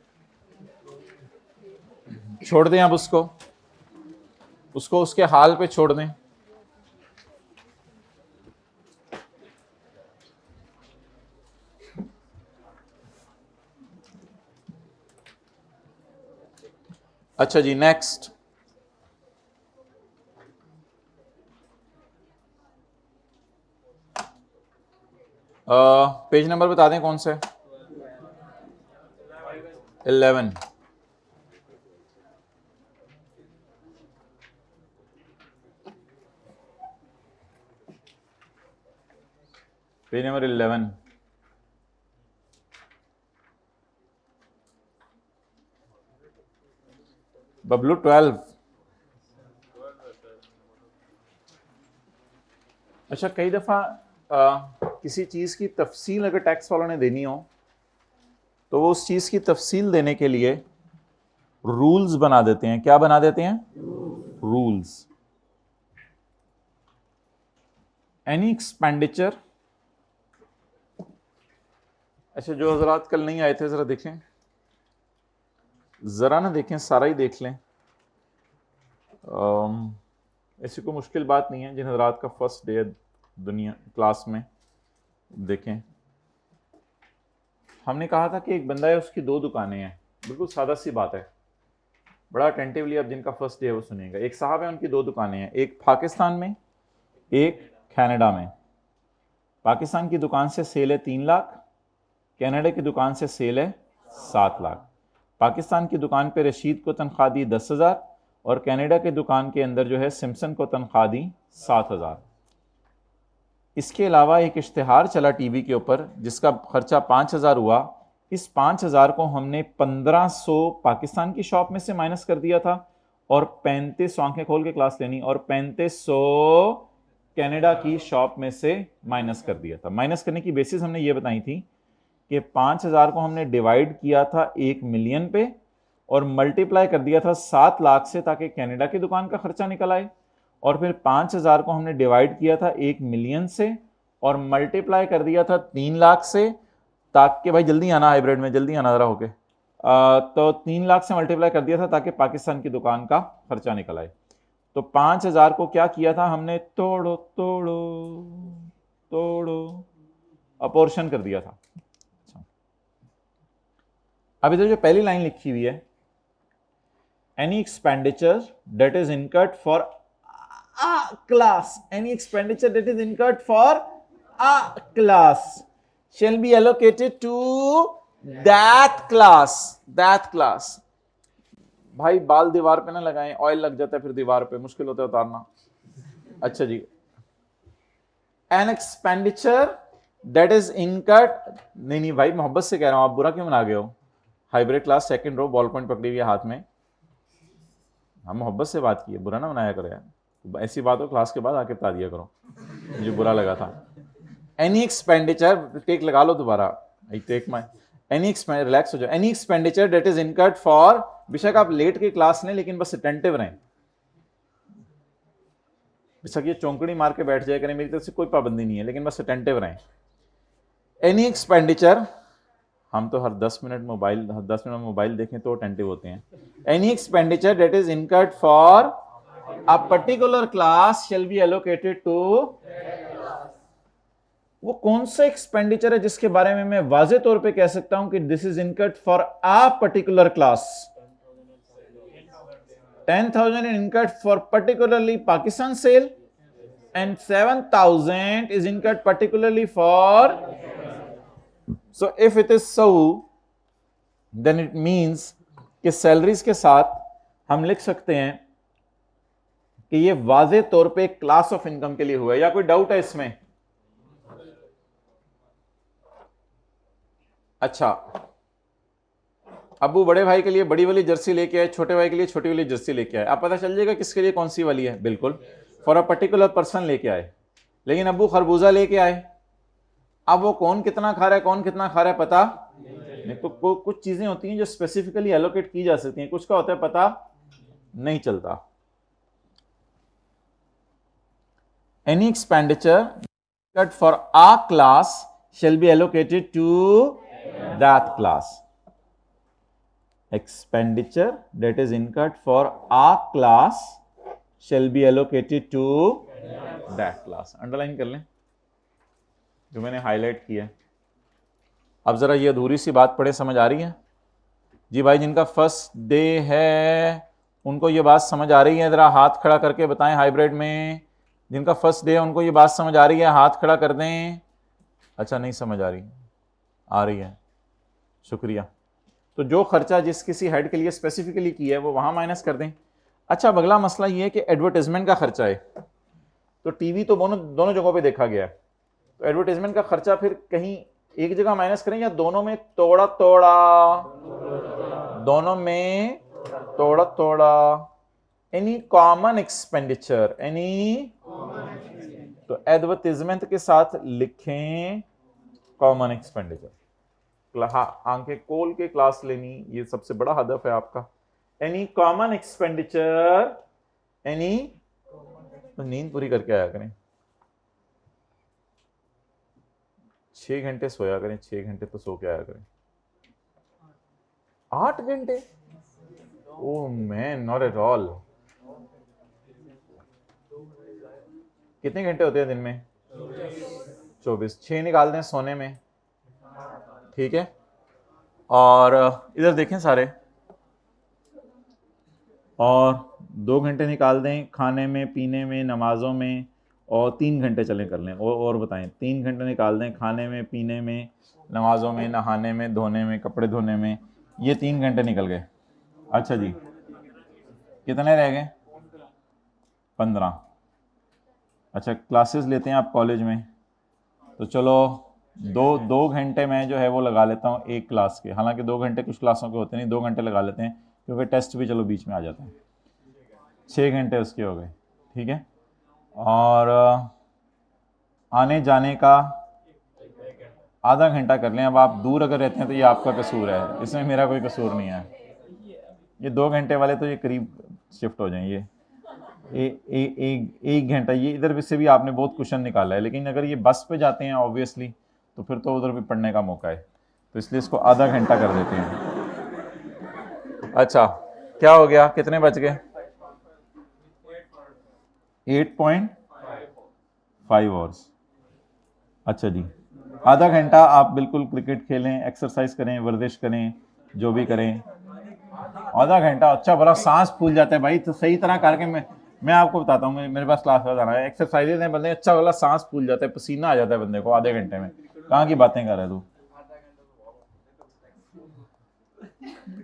छोड़ दें अब उसको उसके हाल पे छोड़ दें। अच्छा जी नेक्स्ट, पेज नंबर बता दें कौन से? 11। Page number 11। बबलू 12। अच्छा कई दफा किसी चीज की तफसील अगर टैक्स वालों ने देनी हो तो वो उस चीज की तफसील देने के लिए रूल्स बना देते हैं। क्या बना देते हैं? रूल्स। एनी एक्सपेंडिचर, अच्छा जो हजरात कल नहीं आए थे जरा देखें, जरा ना देखें सारा ही देख लें, ऐसी कोई मुश्किल बात नहीं है। जिन हजरात का फर्स्ट डे है दुनिया क्लास में देखें, हमने कहा था कि एक बंदा है उसकी 2 दुकानें हैं, बिल्कुल सादा सी बात है, बड़ा अटेंटिवली अब जिनका फर्स्ट डे है वो सुनिएगा। एक साहब है उनकी 2 दुकानें हैं, एक पाकिस्तान में एक कनाडा में। पाकिस्तान की दुकान से सेल है 3 लाख, कनाडा की दुकान से सेल है 7 लाख। पाकिस्तान की दुकान पे रशीद को तनख्वाह दी 10,000 और कनाडा की दुकान के अंदर जो है सिम्पसन को तनख्वाह दी 7,000। इसके अलावा एक इश्तिहार चला टीवी के ऊपर जिसका खर्चा 5,000 हुआ। इस 5,000 को हमने 1,500 पाकिस्तान की शॉप में से माइनस कर दिया था और 3500, आंखें खोल के क्लास लेनी, और 3500 कनाडा की शॉप में से माइनस कर दिया था। माइनस करने की बेसिस हमने ये बताई थी कि 5,000 को हमने डिवाइड किया था 1 मिलियन पे और मल्टीप्लाई कर दिया था 7 लाख से ताकि कनाडा की दुकान का खर्चा निकल आए, और फिर 5,000 को हमने डिवाइड किया था 1 मिलियन से और मल्टीप्लाई कर दिया था 3 लाख से, ताकि भाई जल्दी आना हाइब्रिड में, जल्दी आना जरा होके, तो 3 लाख से मल्टीप्लाई कर दिया था ताकि पाकिस्तान की दुकान का खर्चा निकल आए। तो 5,000 को क्या किया था हमने, तोड़ो तोड़ो तोड़ो अपोर्शन कर दिया था। अब इधर जो पहली लाइन लिखी हुई है, any expenditure that is incurred for a class. Any expenditure that is incurred for a class shall be allocated to that class. That class. भाई बाल दीवार पे ना लगाएं, ऑयल लग जाता है फिर दीवार पे, मुश्किल होता है उतारना। अच्छा जी, एन एक्सपेंडिचर दैट इज इनकट, नहीं भाई मोहब्बत से कह रहा हूं, आप बुरा क्यों बना गए हो? Hybrid class second row, ball point पकड़ी हुई है हाथ में, हम मोहब्बत से बात की है, बुरा ना बनाया करो यार, ऐसी बात हो क्लास के बाद आके बता दिया करो, मुझे बुरा लगा था। एनी एक्सपेंडिचर, टेक लगा लो दोबारा, I take my, any expenditure, relax हो जाओ, any expenditure that is incurred for, बेशक आप लेट के क्लास नहीं लेकिन बस अटेंटिव रहें, बेशक ये चौंकड़ी मार के बैठ जाए करें, मेरी तरफ से कोई पाबंदी नहीं है, लेकिन बस अटेंटिव रहें। एनी एक्सपेंडिचर, हम तो हर 10 मिनट मोबाइल देखें तो अटेंटिव होते हैं। Any expenditure that is incurred for a particular class shall be allocated to, वो कौन सा एक्सपेंडिचर है जिसके बारे में मैं वाजे तौर पे कह सकता हूं कि this is incurred for a particular class? 10,000 is incurred for particularly Pakistan sale and 7,000 is incurred particularly for, so if it is so then it means कि सैलरीज के साथ हम लिख सकते हैं कि ये वाजे तौर पे क्लास ऑफ इनकम के लिए हुआ है, या कोई डाउट है इसमें? अच्छा, अबू बड़े भाई के लिए बड़ी वाली जर्सी लेके आए, छोटे भाई के लिए छोटी वाली जर्सी लेके आए, आप पता चल जाएगा किसके लिए कौन सी वाली है, बिल्कुल फॉर अ पर्टिकुलर पर्सन लेके आए। लेकिन अबू खरबूजा लेके आए, अब वो कौन कितना खा रहा है, कौन कितना खा रहा है पता नहीं, तो कुछ चीजें होती हैं जो स्पेसिफिकली एलोकेट की जा सकती हैं, कुछ का होता है पता नहीं चलता। Any expenditure for a class shall be allocated to that class. Expenditure that is incurred for a class shall be allocated to that class. Underline कर लें जो मैंने हाईलाइट किया है। अब जरा ये अधूरी सी बात पढ़े, समझ आ रही है जी? भाई जिनका फर्स्ट डे है उनको ये बात समझ आ रही है, जरा हाथ खड़ा करके बताएं हाइब्रिड में, जिनका फर्स्ट डे है उनको ये बात समझ आ रही है, हाथ खड़ा कर दें। अच्छा नहीं समझ आ रही, आ रही है, शुक्रिया। तो जो खर्चा जिस किसी हेड के लिए स्पेसिफिकली किया है वो वहां माइनस कर दें। अच्छा, अब अगला मसला ये है कि एडवर्टाइजमेंट का खर्चा है, तो टीवी तो दोनों जगहों पे देखा गया है, तो एडवर्टाइजमेंट का खर्चा फिर कहीं एक जगह माइनस करें या दोनों में तोड़ा दोनों में तोड़ा। एनी कॉमन एक्सपेंडिचर, एनी, तो एडवर्टाइजमेंट के साथ लिखें कॉमन एक्सपेंडिचर, आंखें खोल के क्लास लेनी, ये सबसे बड़ा हदफ है आपका। एनी कॉमन एक्सपेंडिचर, एनी, तो नींद पूरी करके आया करें, 6 घंटे सोया करें, 6 घंटे तो सो के आया करें। 8 घंटे? Oh man, not at all. कितने घंटे होते हैं दिन में? 24। 6 निकाल दें सोने में, ठीक है, और इधर देखें सारे, और 2 घंटे निकाल दें खाने में, पीने में, नमाजों में, और 3 घंटे चले कर लें, और बताएं, 3 घंटे निकाल दें खाने में, पीने में, नमाजों में, नहाने में, धोने में, कपड़े धोने में, ये 3 घंटे निकल गए। अच्छा जी, कितने रह गए? 15। अच्छा, क्लासेस लेते हैं आप कॉलेज में, तो चलो 2 घंटे में जो है वो लगा लेता हूँ एक क्लास के, हालांकि 2 घंटे कुछ क्लासों के होते नहीं, 2 घंटे लगा लेते हैं क्योंकि टेस्ट भी चलो बीच में आ जाते हैं। 6 घंटे उसके हो गए, ठीक है, और आने जाने का आधा घंटा कर लें। अब आप दूर अगर रहते हैं तो ये आपका कसूर है, इसमें मेरा कोई कसूर नहीं है। ये 2 घंटे वाले तो ये करीब शिफ्ट हो जाएंगे, एक घंटा ये इधर से भी आपने बहुत क्वेश्चन निकाला है, लेकिन अगर ये बस पे जाते हैं ऑब्वियसली तो फिर तो उधर भी पढ़ने का मौका है, तो इसलिए इसको आधा घंटा कर देते हैं। अच्छा, क्या हो गया, कितने बच गए? 8.5 आवर्स। अच्छा जी, आधा घंटा आप बिल्कुल क्रिकेट खेलें, एक्सरसाइज करें, वर्जिश करें, जो भी करें, आधा घंटा। अच्छा भला सांस फूल जाता है भाई, तो सही तरह करके मैं आपको बताता हूँ, मेरे पास क्लास में जाना है, एक्सरसाइजेज हैं, बंदे अच्छा वाला सांस फूल जाता है, पसीना आ जाता है बंदे को आधे घंटे में। कहाँ की बातें कर रहे तू?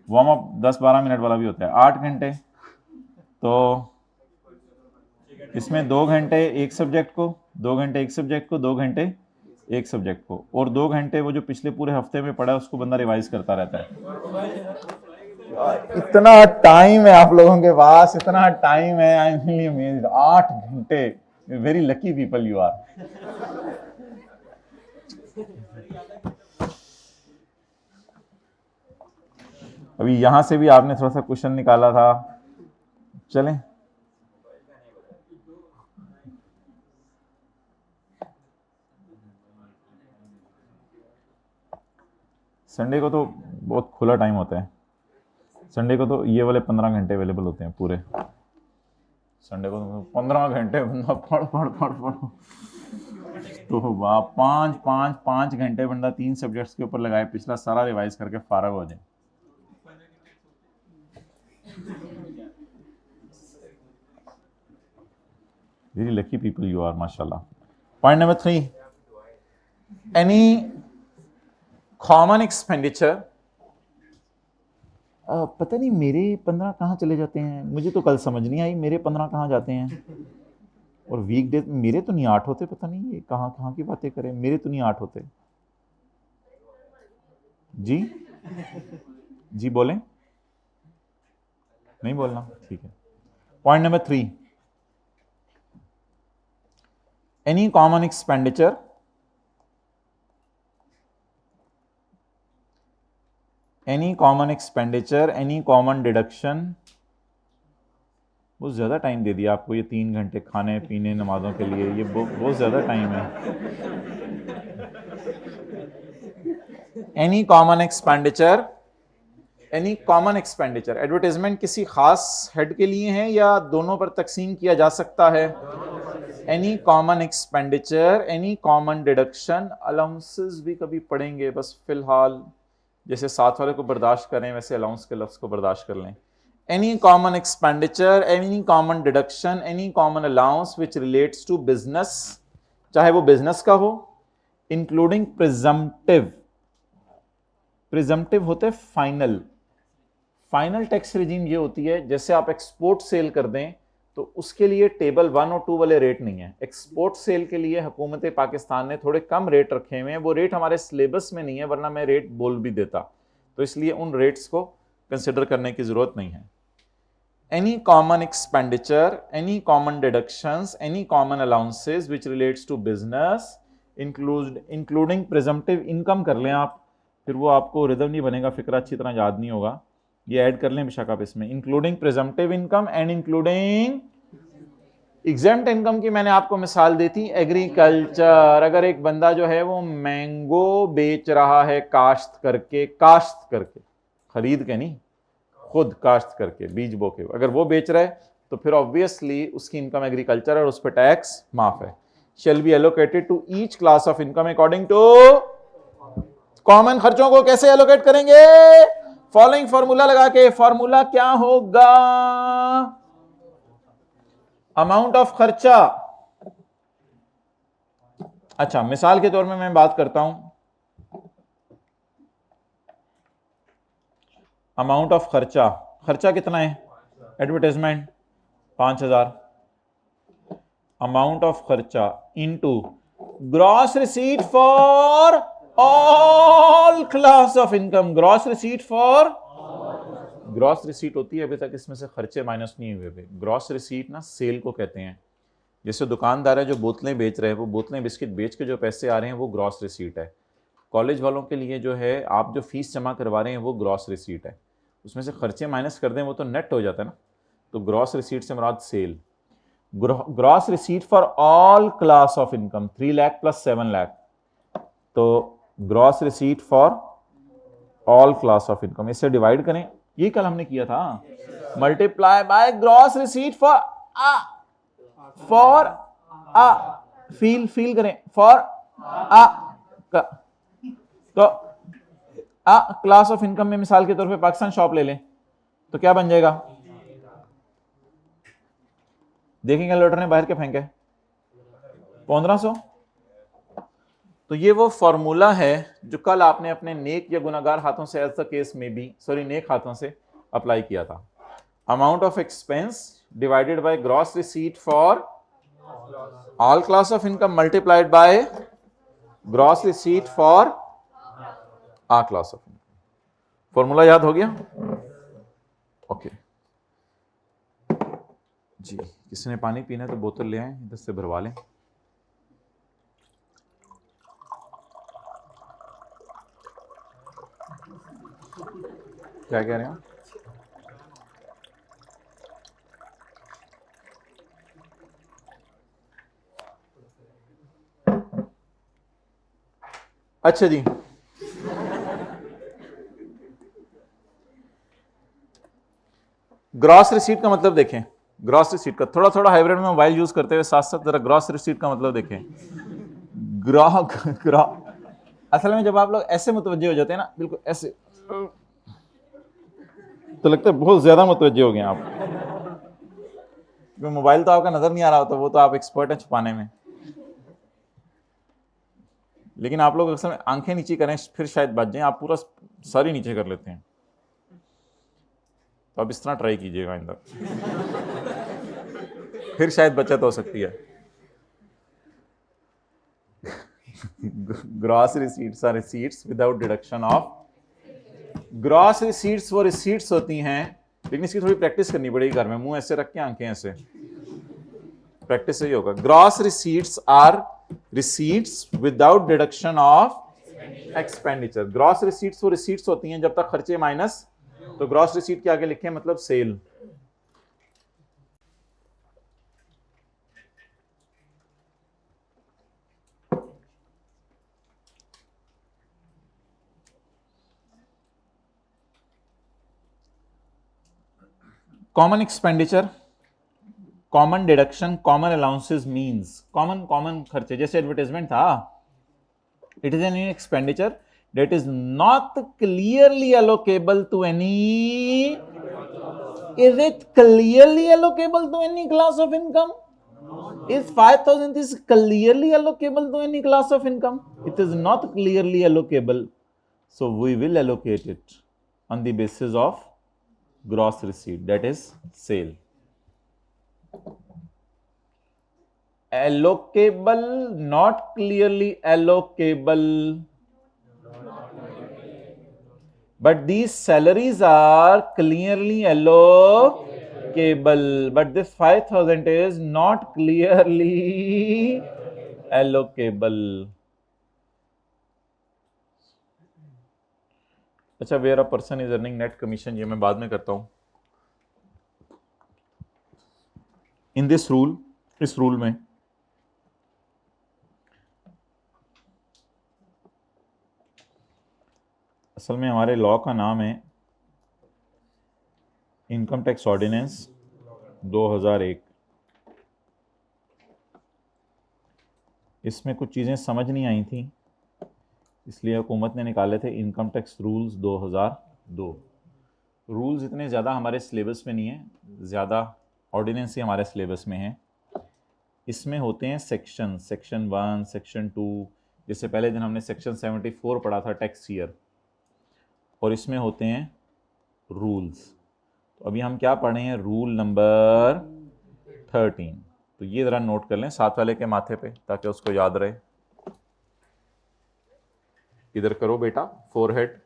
वार्म अप 10-12 मिनट वाला भी होता है, 8 घंटे। तो इसमें 2 घंटे एक सब्जेक्ट को, 2 घंटे एक सब्जेक्ट को, 2 घंटे एक सब्जेक्ट को, और 2 घंटे वो जो पिछले पूरे हफ्ते में पढ़ा है उसको बंदा रिवाइज करता रहता है। इतना टाइम है आप लोगों के पास, इतना टाइम है, आई एम रियली अमेज्ड। 8 घंटे, very lucky people you are. अभी यहां से भी आपने थोड़ा सा क्वेश्चन निकाला था, चलें। संडे को तो बहुत खुला टाइम होता है, संडे को तो ये वाले 15 घंटे अवेलेबल होते हैं पूरे। संडे को तो 15 घंटे बंदा पढ़ पढ़ पढ़ पढ़, तो वाह 5 घंटे बंदा 3 सब्जेक्ट्स के ऊपर लगाए, पिछला सारा रिवाइज करके फारग हो जाए। Really lucky people you are, माशाल्लाह। Point number 3, any common expenditure। पता नहीं मेरे 15 कहाँ चले जाते हैं, मुझे तो कल समझ नहीं आई मेरे 15 कहाँ जाते हैं। और वीक डेज मेरे तो नहीं 8 होते, पता नहीं ये कहाँ कहाँ की बातें करें, मेरे तो नहीं 8 होते। जी जी बोलें, नहीं बोलना, ठीक है। Point number 3, any common expenditure, any common expenditure, any common deduction. बहुत ज़्यादा टाइम दे दिया आपको, ये 3 घंटे खाने पीने नमाजों के लिए, ये बहुत ज़्यादा टाइम है। Any common expenditure, any common expenditure, advertisement किसी खास हेड के लिए है या दोनों पर तकसीम किया जा सकता है? Any common expenditure, any common deduction. Allowances भी कभी पढ़ेंगे, बस फिलहाल जैसे साथ वाले को बर्दाश्त करें वैसे अलाउंस के लफ्ज़ को बर्दाश्त कर लें। Any common expenditure, any common deduction, any common allowance which relates to business, चाहे वो बिजनेस का हो, इंक्लूडिंग प्रिजम्पटिव। प्रिजम्पटिव होते फाइनल, फाइनल टैक्स रिजीम ये होती है जैसे आप एक्सपोर्ट सेल कर दें तो उसके लिए टेबल 1 और 2 वाले रेट नहीं है। एक्सपोर्ट सेल के लिए हुकूमत पाकिस्तान ने थोड़े कम रेट रखे हुए हैं, वो रेट हमारे सिलेबस में नहीं है, वरना मैं रेट बोल भी देता, तो इसलिए उन रेट्स को कंसिडर करने की जरूरत नहीं है। Any common expenditure, any common deductions, any common allowances which relates to business, including presumptive income कर लें आप, फिर वो आपको रिदम नहीं बनेगा, फिक्र अच्छी तरह याद नहीं होगा, ये ऐड कर लें बेशक आप इसमें। Including presumptive income and including exempt income की मैंने आपको मिसाल दी थी, एग्रीकल्चर। अगर एक बंदा जो है वो मैंगो बेच रहा है काश्त करके, काश्त करके, खरीद के नहीं, खुद काश्त करके बीज बो के, अगर वो बेच रहा है तो फिर ऑब्वियसली उसकी इनकम एग्रीकल्चर और उस पर टैक्स माफ है। Shall be allocated to each class of income according to common. खर्चों को कैसे एलोकेट करेंगे? फॉलोइंग फॉर्मूला लगा के। फॉर्मूला क्या होगा? अमाउंट ऑफ खर्चा। अच्छा, मिसाल के तौर में मैं बात करता हूं, अमाउंट ऑफ खर्चा, खर्चा कितना है? एडवर्टाइजमेंट 5000, अमाउंट ऑफ खर्चा into gross receipt for all class of income. Gross receipt for, gross receipt होती है, अभी तक इसमें से खर्चे माइनस नहीं हुए थे। ग्रॉस रिसीट ना सेल को कहते हैं, जैसे दुकानदार है जो बोतलें बेच रहे हैं, वो बोतलें बिस्किट बेच के जो पैसे आ रहे हैं वो ग्रॉस रिसीट है। कॉलेज वालों के लिए जो है आप जो फीस जमा करवा रहे हैं वो ग्रॉस रिसीट है, उसमें से खर्चे माइनस कर दें वो तो नेट हो जाता है ना। तो ग्रॉस रिसीट से मुराद sale. Gross receipt for all class of income 3 lakh plus 7 lakh, तो gross receipt for all class of income, इसे डिवाइड करें, ये कल हमने किया था, multiply by gross receipt for फील करें फॉर तो क्लास ऑफ इनकम में मिसाल के तौर पे पाकिस्तान शॉप ले लें तो क्या बन जाएगा? देखें कैलकुलेटर ने बाहर के फेंके 1500। तो ये वो फॉर्मूला है जो कल आपने अपने नेक या गुनाहगार हाथों से, एज द केस में बी, सॉरी नेक हाथों से अप्लाई किया था। Amount of expense divided by gross receipt for all class of income multiplied by gross receipt for uh class of income. Formula याद हो गया? ओके जी, किसी ने पानी पीना है तो बोतल ले आए, इधर से भरवा लें। क्या कह रहे हैं? अच्छा जी, ग्रॉस रिसीट का मतलब देखें। ग्रॉस रिसीट का थोड़ा थोड़ा हाइब्रिड में मोबाइल यूज करते हुए साथ साथ जरा ग्रॉस रिसीट का मतलब देखें। ग्राहक असल में जब आप लोग ऐसे मुतवज्जे हो जाते हैं ना, बिल्कुल ऐसे, तो लगता है बहुत ज्यादा मुतवज्जे हो गए आप, क्योंकि मोबाइल तो आपका नजर नहीं आ रहा होता, वो तो आप एक्सपर्ट हैं छुपाने में। लेकिन आप लोग अक्सर आंखें नीचे करें फिर शायद बच जाएं, आप पूरा सारी नीचे कर लेते हैं। तो आप इस तरह ट्राई कीजिएगा आइंदा, फिर शायद बचत हो सकती है। Gross receipts are receipts without deduction of, gross receipts वो रिसीट्स होती हैं, लेकिन इसकी थोड़ी प्रैक्टिस करनी पड़ेगी घर में, मुंह ऐसे रख के आंखें ऐसे, प्रैक्टिस से ही होगा। Gross receipts are receipts without deduction of expenditure. Gross receipts वो रिसीट्स होती हैं जब तक खर्चे माइनस, तो ग्रॉस रिसीट के आगे लिखें मतलब sale. Common expenditure, common deduction, common allowances means common common खर्चे, जैसे एडवर्टाइजमेंट था, it is an expenditure that is not clearly allocable to any, is it clearly allocable to any class of income? Is 5,000 is clearly allocable to any class of income? It is not clearly allocable, so we will allocate it on the basis of gross receipt, that is sale. Allocable, not clearly allocable, but these salaries are clearly allocable, but this 5,000 is not clearly allocable. अच्छा, where a person is earning net commission, ये मैं बाद में करता हूं। इन दिस रूल, इस रूल में असल में हमारे लॉ का नाम है इनकम टैक्स ऑर्डिनेंस 2001। इसमें कुछ चीज़ें समझ नहीं आई थी, इसलिए हुकूमत ने निकाले थे इनकम टैक्स रूल्स 2002। रूल्स इतने ज़्यादा हमारे सिलेबस में नहीं है, ज़्यादा ऑर्डिनेंस ही हमारे सिलेबस में है। इसमें होते हैं सेक्शन, सेक्शन 1, सेक्शन 2, जैसे पहले दिन हमने सेक्शन 74 पढ़ा था टैक्स ईयर, और इसमें होते हैं रूल्स। तो अभी हम क्या पढ़े हैं? Rule number 13। तो ये ज़रा नोट कर लें साथ वाले के माथे पे ताकि उसको याद रहे। इधर करो बेटा, फोरहेड।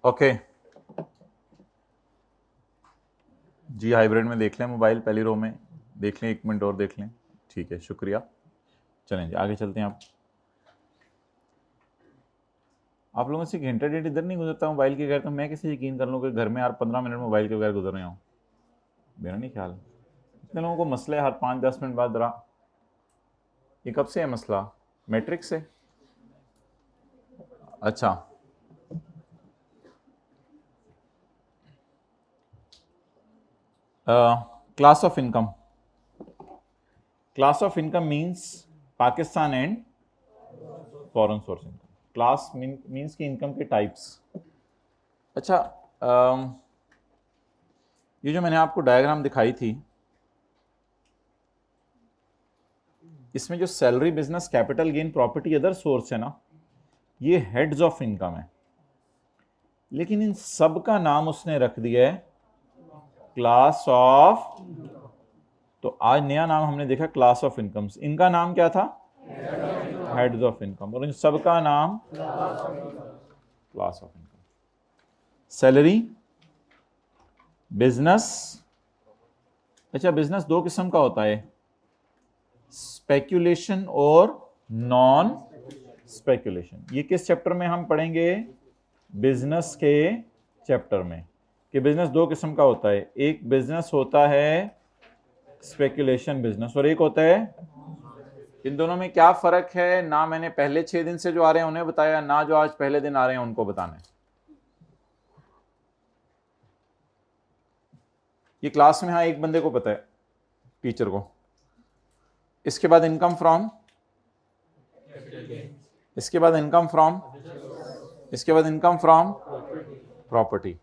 ओके जी, हाइब्रिड में देख लें, मोबाइल पहली रो में देख लें, 1 मिनट और देख लें, ठीक है, शुक्रिया। चलें जी, आगे चलते हैं। आप लोगों से घंटा डेढ़ इधर नहीं गुजरता मोबाइल के बगैर, तो मैं कैसे यकीन कर लूँ कि घर में यार 15 मिनट मोबाइल के बगैर गुजर रहे हूँ? मेरा नहीं ख्याल। इतने लोगों को मसला है हर 5-10 मिनट बाद रहा। ये कब से है मसला? मैट्रिक्स से? अच्छा, class of income. Class of income means Pakistan and foreign source income. Class means की इनकम के टाइप्स। अच्छा, ये जो मैंने आपको डायग्राम दिखाई थी, इसमें जो salary, business, capital gain, property, other source है ना, ये हेड्स ऑफ इनकम है। लेकिन इन सब का नाम उसने रख दिया है क्लास ऑफ। तो आज नया नाम हमने देखा क्लास ऑफ इनकम्स। इनका नाम क्या था? Heads of income. और इन सब का नाम class of income. Salary, business. अच्छा, बिजनेस दो किस्म का होता है, स्पेक्यूलेशन और नॉन स्पेक्यूलेशन। ये किस चैप्टर में हम पढ़ेंगे? बिजनेस के चैप्टर में, कि बिजनेस दो किस्म का होता है। एक बिजनेस होता है स्पेक्यूलेशन बिजनेस, और एक होता है। इन दोनों में क्या फर्क है ना? मैंने पहले 6 दिन से जो आ रहे हैं उन्हें बताया, ना जो आज पहले दिन आ रहे हैं उनको बताना है। ये क्लास में हाँ एक बंदे को पता है, टीचर को। इसके बाद इनकम फ्रॉम, इसके बाद इनकम फ्रॉम, इसके बाद income from property,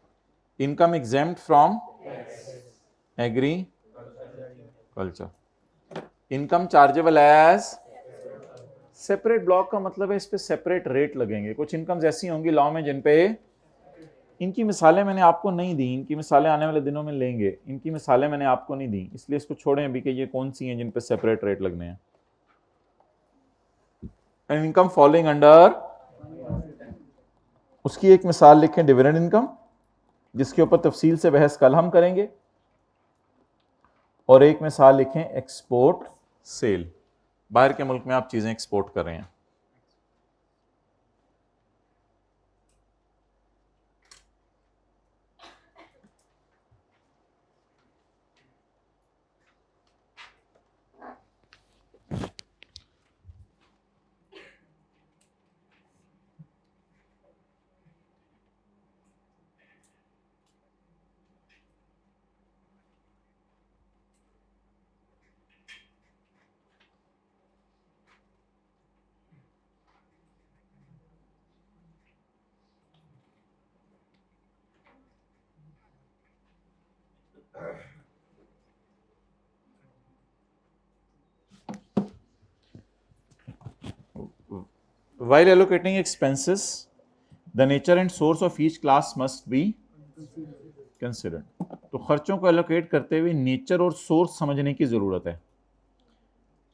income exempt from agriculture, income chargeable as separate. Block का मतलब है इस पे सेपरेट रेट लगेंगे। कुछ इनकम्स ऐसी होंगी लॉ में जिन पे, इनकी मिसालें मैंने आपको नहीं दी, इनकी मिसालें आने वाले दिनों में लेंगे। इनकी मिसालें मैंने आपको नहीं दी, इसलिए इसको छोड़ें अभी कि ये कौन सी हैं जिन पे सेपरेट रेट लगने हैं। इनकम फॉलोइंग अंडर, उसकी एक मिसाल लिखें डिविडेंड इनकम, जिसके ऊपर तफसील से बहस कल हम करेंगे। और एक मिसाल लिखें एक्सपोर्ट सेल, बाहर के मुल्क में आप चीजें एक्सपोर्ट कर रहे हैं। While allocating expenses, the nature and source of each class must be considered. तो खर्चों को एलोकेट करते हुए नेचर और सोर्स समझने की ज़रूरत है।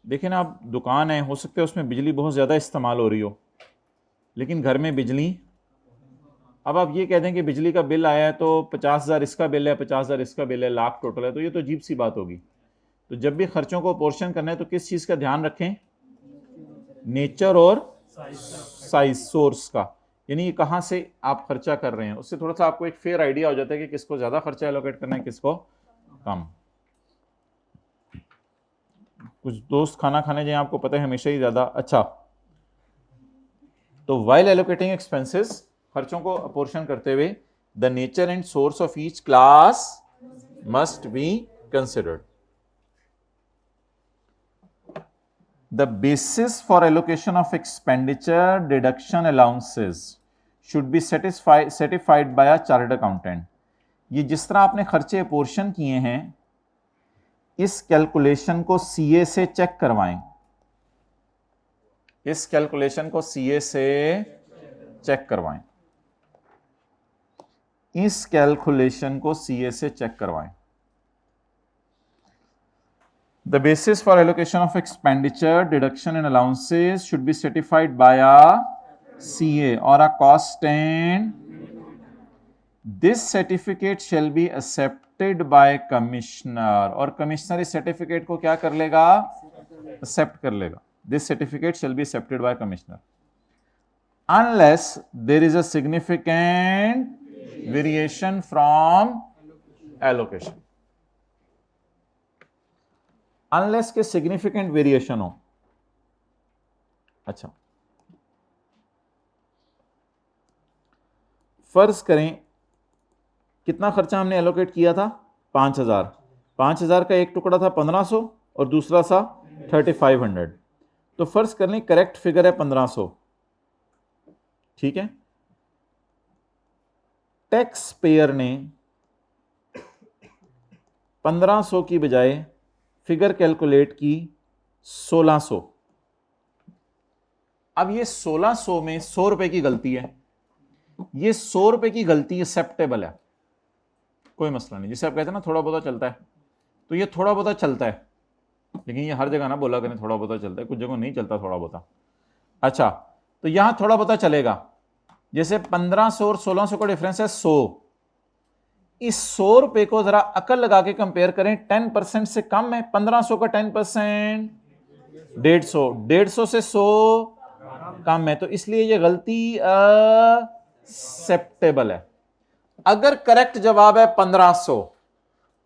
देखें ना, आप दुकान है, हो सकता है उसमें बिजली बहुत ज़्यादा इस्तेमाल हो रही हो, लेकिन घर में बिजली, अब आप ये कह दें कि बिजली का बिल आया है तो 50,000 इसका बिल है, 50,000 इसका बिल है, लाख टोटल है, तो ये तो अजीब सी बात होगी। तो जब भी खर्चों को पोर्शन करना है तो किस चीज़ का ध्यान रखें? नेचर और साइज, सोर्स का, यानी ये कहाँ से आप खर्चा कर रहे हैं। उससे थोड़ा सा आपको एक फेयर आइडिया हो जाता है कि किसको ज़्यादा खर्चा एलोकेट करना है, किसको कम। कुछ दोस्त खाना खाने जाए, आपको पता है हमेशा ही ज़्यादा अच्छा। तो वाइल एलोकेटिंग एक्सपेंसेस, खर्चों को अपोर्शन करते हुए, the nature and source of each class must be considered. The basis for allocation of expenditure deduction allowances should be certified by a chartered accountant. ये जिस तरह आपने खर्चे पोर्शन किए हैं, इस कैलकुलेशन को सीए से चेक करवाएं। इस कैलकुलेशन को सीए से चेक करवाएं। इस कैलकुलेशन को सीए से चेक करवाएं। The basis for allocation of expenditure, deduction and allowances should be certified by a CA or a cost and this certificate shall be accepted by commissioner, और कमिश्नर इस सर्टिफिकेट को क्या कर लेगा, एक्सेप्ट कर लेगा। This certificate shall be accepted by commissioner unless there is a significant variation from allocation. Unless के सिग्निफिकेंट वेरिएशन हो। अच्छा, फर्ज करें कितना खर्चा हमने एलोकेट किया था, 5000। 5000 का एक टुकड़ा था 1500 और दूसरा था 3500। तो फर्ज कर लें करेक्ट फिगर है 1500, ठीक है। टैक्स पेयर ने 1500 की बजाय फिगर कैलकुलेट की 1600। अब ये 1600 में 100 रुपए की गलती है। ये 100 रुपए की गलती एक्सेप्टेबल है, कोई मसला नहीं। जिसे आप कहते हैं ना थोड़ा बहुत चलता है, तो ये थोड़ा बहुत चलता है, लेकिन ये हर जगह ना बोला करें थोड़ा बहुत चलता है, कुछ जगह नहीं चलता थोड़ा बहुत। अच्छा, तो यहां थोड़ा बहुत चलेगा। जैसे 1500 और 1600 का डिफरेंस है 100। इस 100 रुपए को जरा अकल लगा के कंपेयर करें, 10% से कम है। 1500 का 10% 150, 150 से 100 कम है, तो इसलिए ये गलती एक्सेप्टेबल है। अगर करेक्ट जवाब है 1500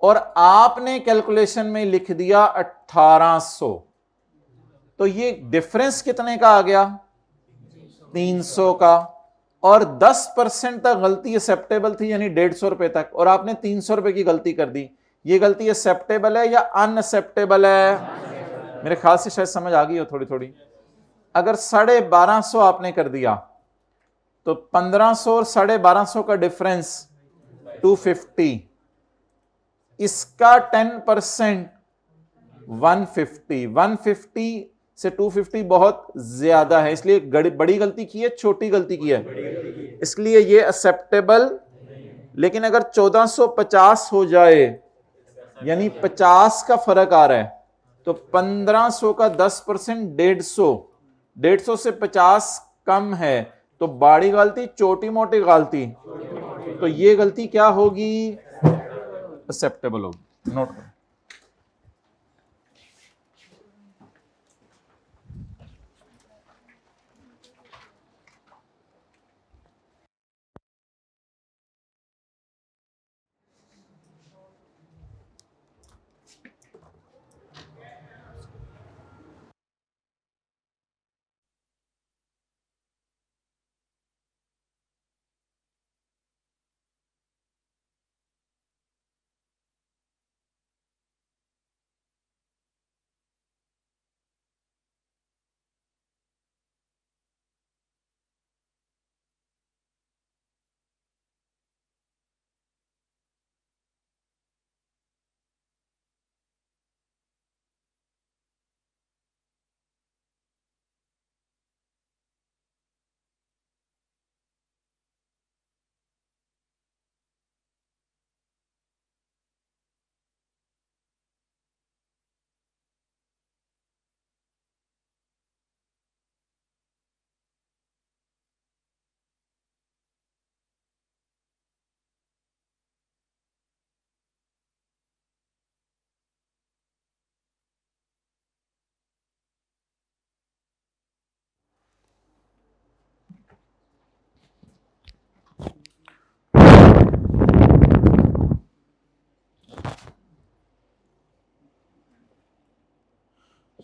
और आपने कैलकुलेशन में लिख दिया 1800, तो ये डिफरेंस कितने का आ गया, 300 का। और 10% तक गलती एक्सेप्टेबल थी, यानी 150 रुपए तक, और आपने 300 रुपए की गलती कर दी। ये गलती एक्सेप्टेबल है या अनएक्सेप्टेबल है? मेरे ख्याल से शायद समझ आ गई हो थोड़ी थोड़ी। अगर 1250 आपने कर दिया तो 1500 और 1250 का डिफरेंस 250, इसका 10% 150, 150 से 250 बहुत ज्यादा है, इसलिए बड़ी गलती की है, छोटी गलती की है, इसलिए ये एक्सेप्टेबल। लेकिन अगर 1450 हो जाए, यानी 50 का फर्क आ रहा है, तो 1500 का 10% 150, 150 से 50 कम है, तो बड़ी गलती छोटी मोटी गलती, तो ये गलती क्या होगी, एक्सेप्टेबल होगी। नोट करो।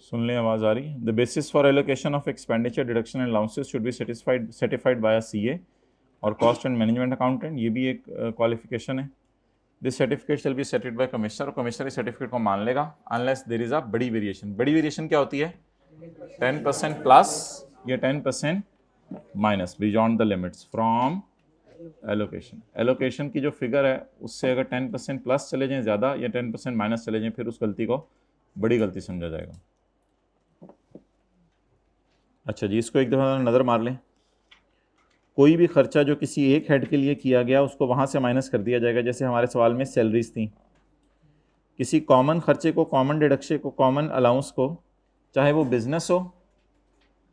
सुन लें, आवाज आ रही है। The basis for allocation of expenditure deduction and allowances should be certified by a CA और कॉस्ट एंड मैनेजमेंट अकाउंटेंट, ये भी एक क्वालिफिकेशन है। This certificate shall be certified by commissioner, और कमिश्नर इस सर्टिफिकेट को मान लेगा अनलेस देयर इज अ बड़ी वेरिएशन। बड़ी वेरिएशन क्या होती है, 10% प्लस या 10% minus beyond the limits from allocation. Allocation की जो फिगर है उससे अगर 10% प्लस चले जाएं ज़्यादा या 10% माइनस चले जाएं, फिर उस गलती को बड़ी गलती समझा जाएगा। अच्छा जी, इसको एक दफ़ा नज़र मार लें। कोई भी खर्चा जो किसी एक हेड के लिए किया गया उसको वहाँ से माइनस कर दिया जाएगा। जैसे हमारे सवाल में सैलरीज थी, किसी कॉमन खर्चे को, कॉमन डिडक्शन को, कॉमन अलाउंस को, चाहे वो बिजनेस हो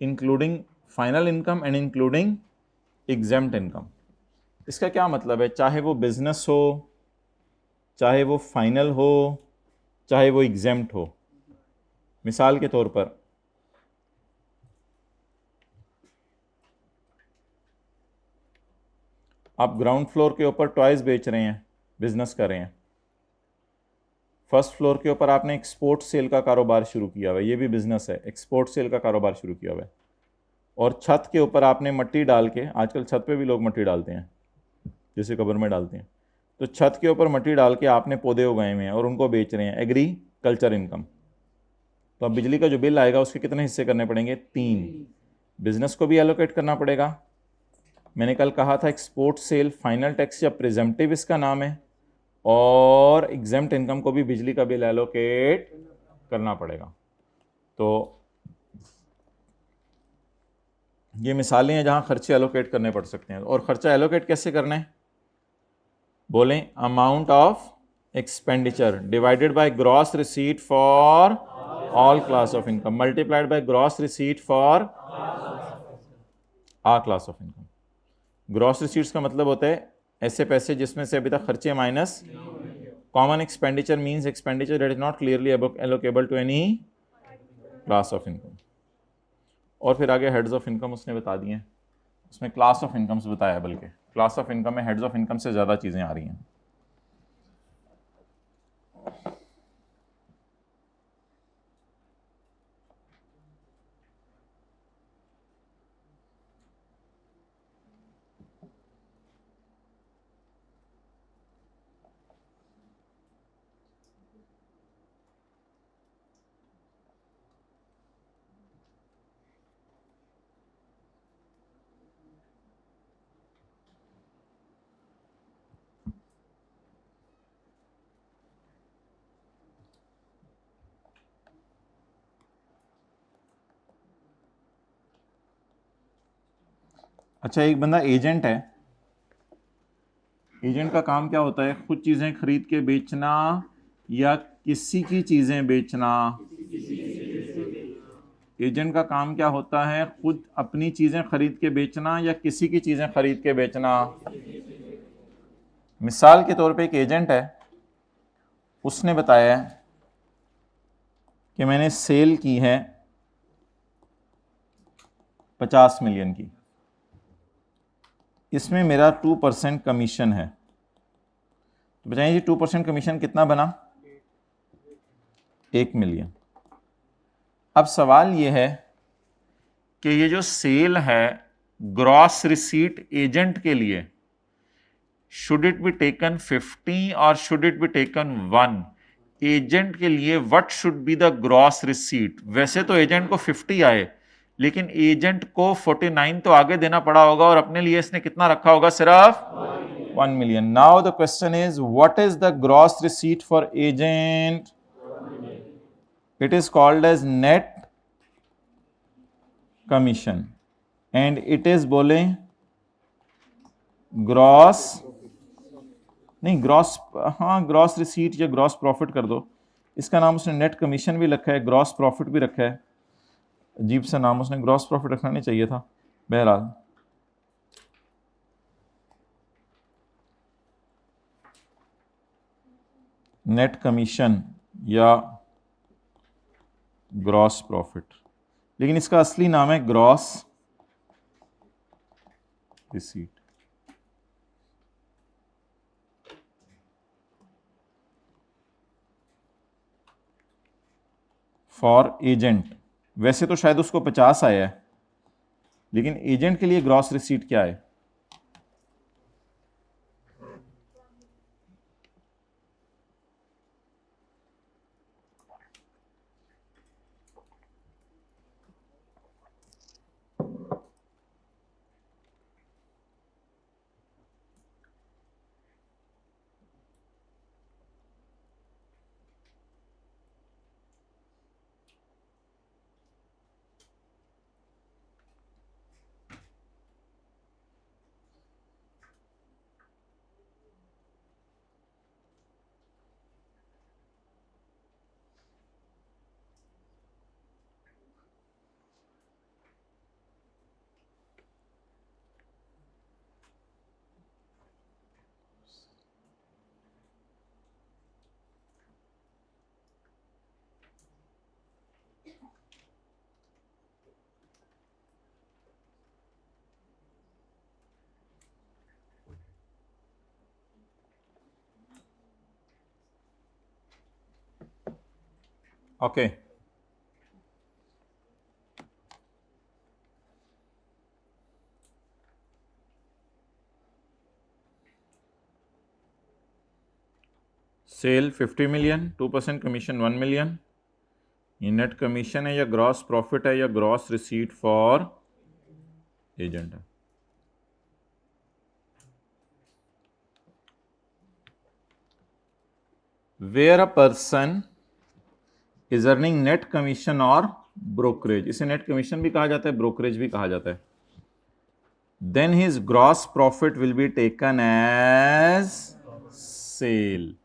including final income and including exempt income, इसका क्या मतलब है, चाहे वो बिजनेस हो, चाहे वो फाइनल हो, चाहे वो एग्जेम्प्ट हो। मिसाल के तौर पर आप ग्राउंड फ्लोर के ऊपर टॉयज बेच रहे हैं, बिजनेस कर रहे हैं। फर्स्ट फ्लोर के ऊपर आपने एक्सपोर्ट सेल का कारोबार शुरू किया हुआ है, ये भी बिजनेस है, एक्सपोर्ट सेल का कारोबार शुरू किया हुआ है। और छत के ऊपर आपने मिट्टी डाल के, आजकल छत पे भी लोग मिट्टी डालते हैं, जैसे कब्र में डालते हैं, तो छत के ऊपर मिट्टी डाल के आपने पौधे उगाए हुए हैं और उनको बेच रहे हैं, एग्रीकल्चर इनकम। तो अब बिजली का जो बिल आएगा उसके कितने हिस्से करने पड़ेंगे, 3। बिजनेस को भी एलोकेट करना पड़ेगा। मैंने कल कहा था एक्सपोर्ट सेल फाइनल टैक्स या प्रिजेम्पटिव इसका नाम है, और एग्जेम्प्ट इनकम को भी बिजली का बिल एलोकेट करना पड़ेगा। तो ये मिसालें हैं जहां खर्चे एलोकेट करने पड़ सकते हैं। और खर्चा एलोकेट कैसे करना है, बोलें, amount of expenditure divided by gross receipt for all class of income multiplied by gross receipt for uh class of income. Gross receipts का मतलब होता है ऐसे पैसे जिसमें से अभी तक खर्चे minus. Common expenditure means expenditure that is not clearly allocable to any class of income. और फिर आगे हेड्स ऑफ इनकम उसने बता दिए, उसमें क्लास ऑफ इनकम्स बताया, बल्कि क्लास ऑफ इनकम में हेड्स ऑफ इनकम से ज़्यादा चीज़ें आ रही हैं। अच्छा, एक बंदा एजेंट है। एजेंट का काम क्या होता है, खुद चीज़ें खरीद के बेचना या किसी की चीज़ें बेचना। एजेंट का काम क्या होता है, खुद अपनी चीज़ें खरीद के बेचना या किसी की चीज़ें खरीद के बेचना। मिसाल के तौर पे एक एजेंट है, उसने बताया कि मैंने सेल की है 50 मिलियन की, इसमें मेरा 2% कमीशन है। तो बताइए जी 2% कमीशन कितना बना, 1 मिलियन। अब सवाल ये है कि ये जो सेल है ग्रॉस रिसीट एजेंट के लिए, शुड इट बी टेकन 50 और should it be taken 1? Agent के लिए what should be the gross receipt? वैसे तो एजेंट को 50 आए, लेकिन एजेंट को 49 तो आगे देना पड़ा होगा, और अपने लिए इसने कितना रखा होगा, सिर्फ 1 million. Now the question is what is the gross receipt for agent? It is called as net commission and it is, बोले, ग्रॉस, नहीं ग्रॉस, हाँ ग्रॉस रिसीट या ग्रॉस प्रॉफिट कर दो। इसका नाम उसने नेट कमीशन भी रखा है, ग्रॉस प्रॉफिट भी रखा है। अजीब सा नाम, उसने ग्रॉस प्रॉफिट रखना नहीं चाहिए था। बहरहाल नेट कमीशन या ग्रॉस प्रॉफिट, लेकिन इसका असली नाम है ग्रॉस रिसीट। फॉर एजेंट, वैसे तो शायद उसको 50 आया है, लेकिन एजेंट के लिए ग्रॉस रिसीट क्या है? Okay sale 50 million, 2% commission 1 million. ये नेट कमीशन है या ग्रॉस प्रॉफिट है या ग्रॉस रिसीट फॉर एजेंट है? Where a person is earning net commission और ब्रोकरेज, इसे नेट कमीशन भी कहा जाता है, ब्रोकरेज भी कहा जाता है, then his gross profit will be taken as sale,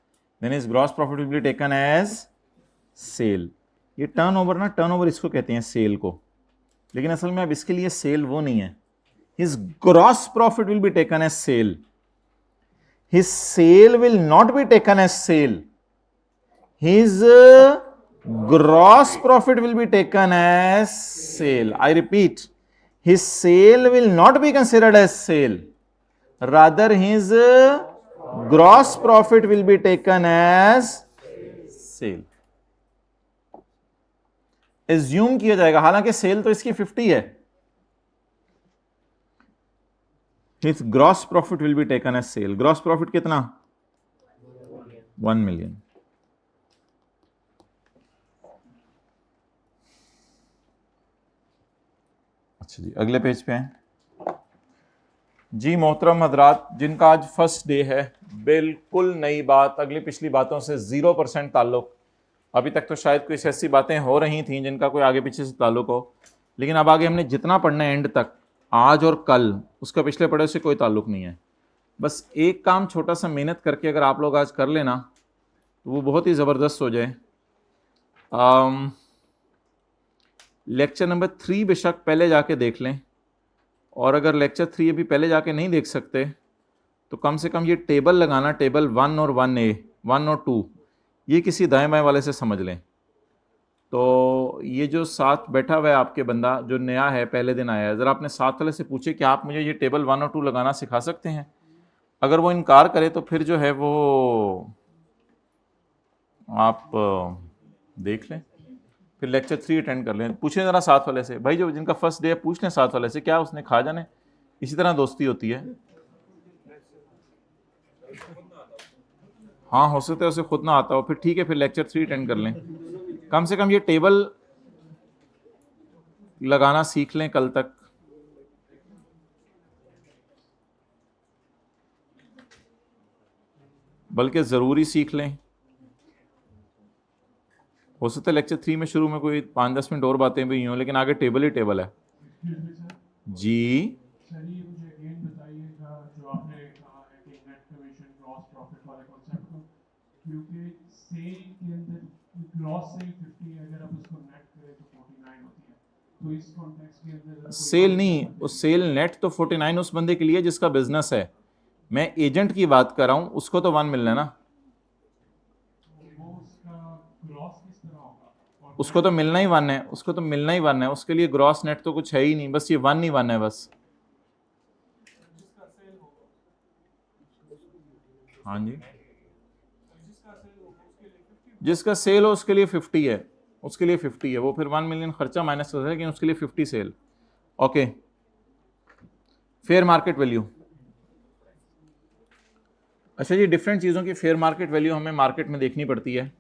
then his gross profit will be taken as sale. ये टर्नओवर ना, टर्नओवर इसको कहते हैं सेल को, लेकिन असल में अब इसके लिए सेल वो नहीं है। His gross profit will be taken as sale, his sale will not be taken as sale, his gross profit will be taken as sale. I repeat, his sale will not be considered as sale, rather his gross profit will be taken as sale. assume किया जाएगा, हालांकि सेल तो इसकी 50 है, his gross profit will be taken as sale. gross profit कितना? 1 million. अच्छा जी, अगले पेज पे हैं जी। मोहतरम हजरात, जिनका आज फर्स्ट डे है, बिल्कुल नई बात, अगली पिछली बातों से 0% ताल्लुक। अभी तक तो शायद कुछ ऐसी बातें हो रही थी जिनका कोई आगे पीछे से ताल्लुक हो, लेकिन अब आगे हमने जितना पढ़ना है एंड तक, आज और कल, उसका पिछले पढ़े से कोई ताल्लुक नहीं है। बस एक काम छोटा सा मेहनत करके अगर आप लोग आज कर लेना तो वो बहुत ही ज़बरदस्त हो जाए। लेक्चर नंबर 3 बेशक पहले जाके देख लें, और अगर लेक्चर 3 अभी पहले जाके नहीं देख सकते तो कम से कम ये टेबल लगाना, टेबल 1 और 1A, 1 और 2, ये किसी दाएं बाएं वाले से समझ लें। तो ये जो साथ बैठा हुआ है आपके बंदा जो नया है, पहले दिन आया है, ज़रा अपने साथ वाले से पूछे कि आप मुझे ये टेबल 1 और 2 लगाना सिखा सकते हैं। अगर वो इनकार करे तो फिर जो है वो आप देख लें, फिर लेक्चर 3 अटेंड कर लें। पूछें ज़रा साथ वाले से, भाई जो जिनका फर्स्ट डे है पूछ लें साथ वाले से, क्या उसने खा जाने। इसी तरह दोस्ती होती है। हाँ, हो सकता है उसे खुद ना आता हो, फिर ठीक है, फिर लेक्चर 3 अटेंड कर लें। कम से कम ये टेबल लगाना सीख लें कल तक। बल्कि ज़रूरी सीख लें। हो सकता है लेक्चर 3 में शुरू में कोई 5-10 मिनट और बातें भी हों, लेकिन आगे टेबल ही टेबल है जी। सेल नहीं, उस सेल नेट तो 49 उस बंदे के लिए जिसका बिजनेस है। मैं एजेंट की बात कर रहा हूं, उसको तो 1 मिलना है ना, उसको तो मिलना ही 1 है, उसको तो मिलना ही 1 है, उसके लिए ग्रॉस नेट तो कुछ है ही नहीं, बस ये 1 ही 1 है बस। हाँ जी, जिसका सेल हो उसके लिए 50 है, उसके लिए 50 है, वो फिर 1 मिलियन खर्चा माइनस कर रहा है, लेकिन उसके लिए 50 sale. Okay, fair market value. अच्छा जी, डिफरेंट चीज़ों की फेयर मार्केट वैल्यू हमें मार्केट में देखनी पड़ती है।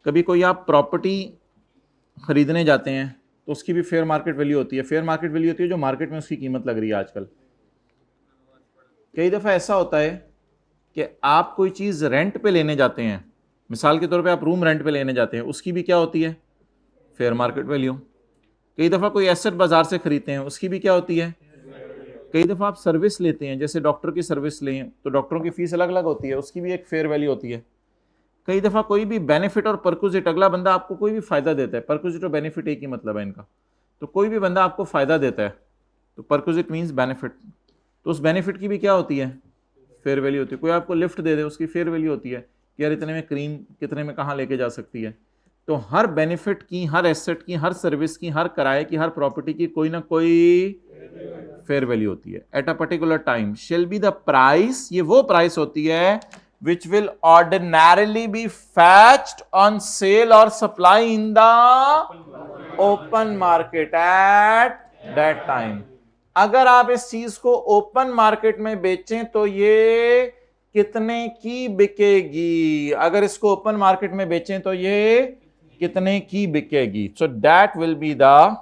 कभी कोई आप प्रॉपर्टी ख़रीदने जाते हैं तो उसकी भी फेयर मार्केट वैल्यू होती है। फेयर मार्केट वैल्यू होती है जो मार्केट में उसकी कीमत लग रही है आजकल। कई दफ़ा ऐसा होता है कि आप कोई चीज़ रेंट पे लेने जाते हैं, मिसाल के तौर पे आप रूम रेंट पे लेने जाते हैं, उसकी भी क्या होती है? Fair market value. कई दफ़ा कोई एसेट बाज़ार से ख़रीदते हैं, उसकी भी क्या होती है? कई दफ़ा आप सर्विस लेते हैं, जैसे डॉक्टर की सर्विस लें तो डॉक्टरों की फ़ीस अलग अलग होती है, उसकी भी एक फेयर वैल्यू होती है। कई दफ़ा कोई भी बेनिफिट और परक्विजिट, अगला बंदा आपको कोई भी फ़ायदा देता है, परक्विजिट और बेनिफिट एक ही मतलब है इनका, तो कोई भी बंदा आपको फ़ायदा देता है तो परक्विजिट मीन्स बेनिफिट, तो उस बेनिफिट की भी क्या होती है? फेयर वैल्यू होती है। कोई आपको लिफ्ट दे दे, उसकी फेयर वैल्यू होती है कि यार इतने में क्रीम कितने में कहाँ लेके जा सकती है। तो हर बेनिफिट की, हर एसेट की, हर सर्विस की, हर किराए की, हर प्रॉपर्टी की कोई ना कोई फेयर वैल्यू होती है। At a particular time shall be the price, ये वो प्राइस होती है which will ordinarily be fetched on sale or supply in the open market at that time. अगर आप इस चीज को ओपन मार्केट में बेचें तो ये कितने की बिकेगी, अगर इसको ओपन मार्केट में बेचें तो ये कितने की बिकेगी. So that will be the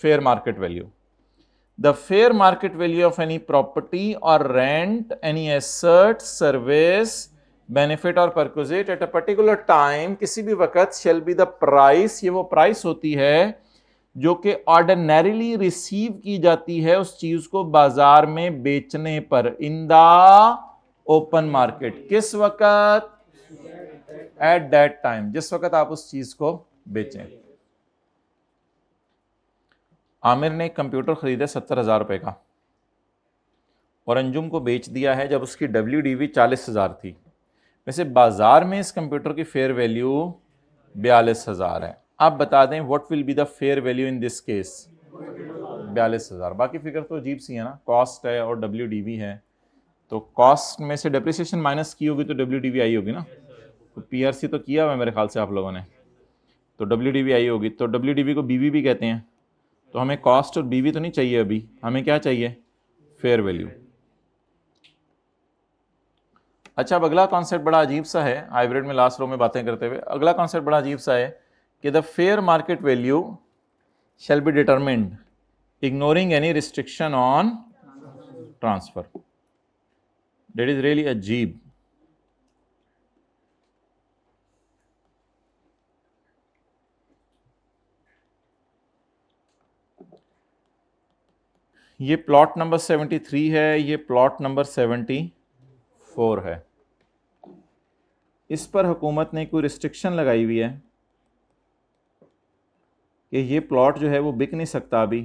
fair market value. The fair market value of any property or rent, any asset, service, benefit or perquisite at a particular time, किसी भी वक्त shall be the price, ये वो प्राइस होती है जो कि ऑर्डिनरीली रिसीव की जाती है उस चीज को बाजार में बेचने पर, इन द ओपन मार्केट. किस वक्त? एट दैट टाइम, जिस वक्त आप उस चीज को बेचें. आमिर ने एक कंप्यूटर खरीदा 70,000 रुपए का और अंजुम को बेच दिया है जब उसकी WDV 40,000 थी. वैसे बाजार में इस कंप्यूटर की फेयर वैल्यू 42,000 है. आप बता दें what will be the fair value in this case? 42,000. बाकी फिगर तो अजीब सी है ना, कॉस्ट है और WDV है, तो कॉस्ट में से डेप्रिसिएशन माइनस की होगी तो WDV आई होगी ना. तो PRC तो किया हुआ है मेरे ख्याल से आप लोगों ने, तो WDV आई होगी. तो WDV को BV भी कहते हैं. तो हमें कॉस्ट और BV तो नहीं चाहिए, अभी हमें क्या चाहिए? Fair value. अच्छा, अब अगला कॉन्सेप्ट बड़ा अजीब सा है. हाइब्रिड में लास्ट रो में बातें करते हुए अगला कॉन्सेप्ट बड़ा अजीब सा है कि the fair market value shall be determined ignoring any restriction on transfer. That is really अजीब. ये प्लॉट नंबर 73 है, ये प्लॉट नंबर 74 है. इस पर हुकूमत ने कोई रिस्ट्रिक्शन लगाई हुई है कि ये प्लॉट जो है वो बिक नहीं सकता अभी,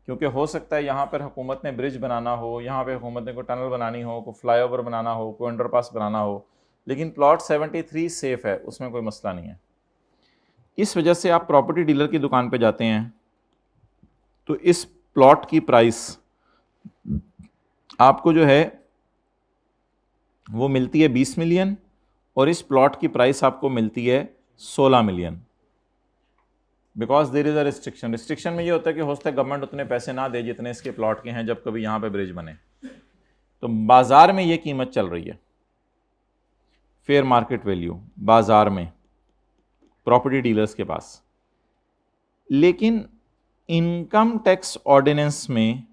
क्योंकि हो सकता है यहाँ पर हुकूमत ने ब्रिज बनाना हो, यहाँ पे हुकूमत ने कोई टनल बनानी हो, कोई फ्लाईओवर बनाना हो, कोई अंडरपास बनाना हो. लेकिन प्लॉट 73 सेफ है, उसमें कोई मसला नहीं है. इस वजह से आप प्रॉपर्टी डीलर की दुकान पे जाते हैं तो इस प्लॉट की प्राइस आपको जो है वो मिलती है 20 मिलियन और इस प्लॉट की प्राइस आपको मिलती है 16 million. Because there is a restriction. Restriction में ये होता है कि हो सकता है गवर्नमेंट उतने पैसे ना दे जितने इसके प्लॉट के हैं जब कभी यहाँ पे ब्रिज बने. तो बाजार में ये कीमत चल रही है, फेयर मार्केट वैल्यू बाजार में प्रॉपर्टी डीलर्स के पास. लेकिन इनकम टैक्स ऑर्डिनेंस में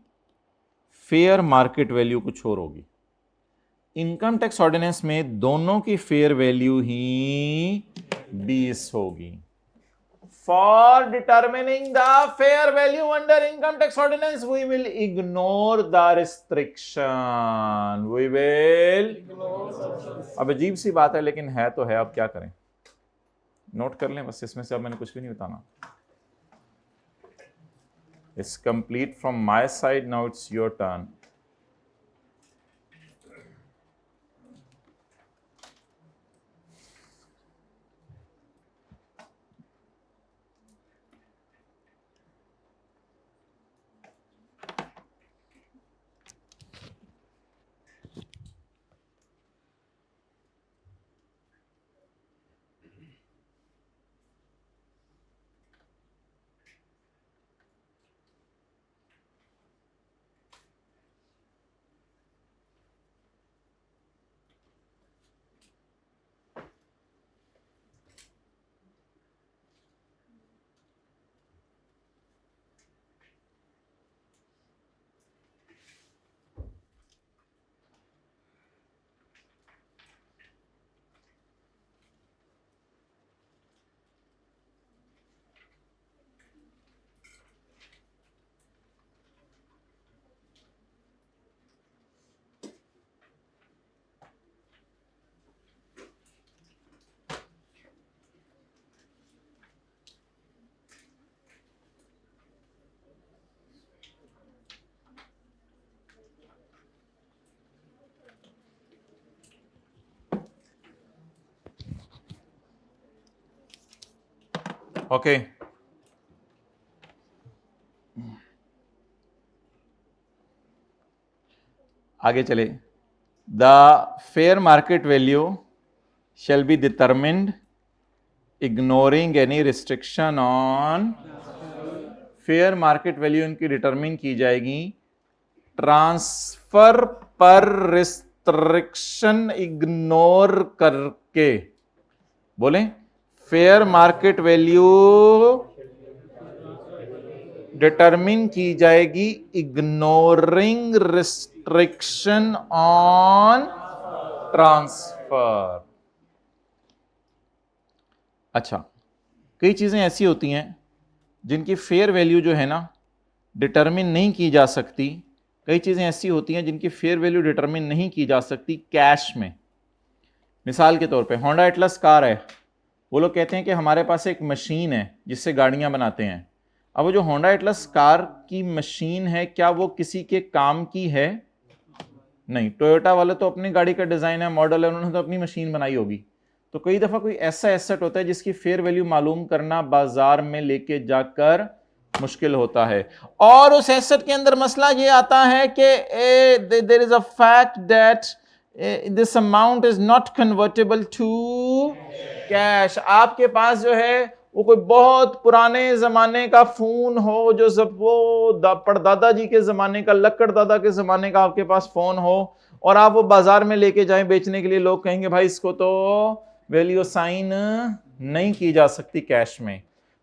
फेयर मार्केट वैल्यू कुछ और होगी. इनकम टैक्स ऑर्डिनेंस में दोनों की फेयर वैल्यू ही 20 होगी. For determining the fair value under income tax ordinance we will ignore the restriction. We will, अब अजीब सी बात है लेकिन है तो है, अब क्या करें. नोट कर लें बस, इसमें से अब मैंने कुछ भी नहीं बताना. It's complete from my side. Now it's your turn. Okay, आगे चले. The fair market value shall be determined ignoring any restriction on fair market value इनकी डिटरमिन की जाएगी ट्रांसफर पर रिस्ट्रिक्शन इग्नोर करके। बोलें, फेयर मार्केट वैल्यू डिटरमिन की जाएगी इग्नोरिंग रिस्ट्रिक्शन ऑन ट्रांसफर। अच्छा, कई चीज़ें ऐसी होती हैं जिनकी फेयर वैल्यू जो है ना डिटरमिन नहीं की जा सकती। कई चीज़ें ऐसी होती हैं जिनकी फेयर वैल्यू डिटरमिन नहीं की जा सकती कैश में। मिसाल के तौर पे होंडा एटलस कार है, वो लोग कहते हैं कि हमारे पास एक मशीन है जिससे गाड़ियाँ बनाते हैं। अब वो जो होंडा एटलस कार की मशीन है, क्या वो किसी के काम की है? नहीं। टोयोटा वाले तो अपनी गाड़ी का डिज़ाइन है, मॉडल है, उन्होंने तो अपनी मशीन बनाई होगी। तो कई दफ़ा कोई ऐसा एसेट होता है जिसकी फेयर वैल्यू मालूम करना बाजार में लेके जाकर मुश्किल होता है, और उस एसेट के अंदर मसला ये आता है कि there is a fact that this amount is not convertible to cash. आपके पास जो है वो कोई बहुत पुराने जमाने का फोन हो, जो सब वो परदादा जी के जमाने का, लक्कड़ दादा के जमाने का आपके पास फोन हो, और आप वो बाजार में लेके जाएं बेचने के लिए, लोग कहेंगे भाई इसको तो वैल्यू साइन नहीं की जा सकती कैश में।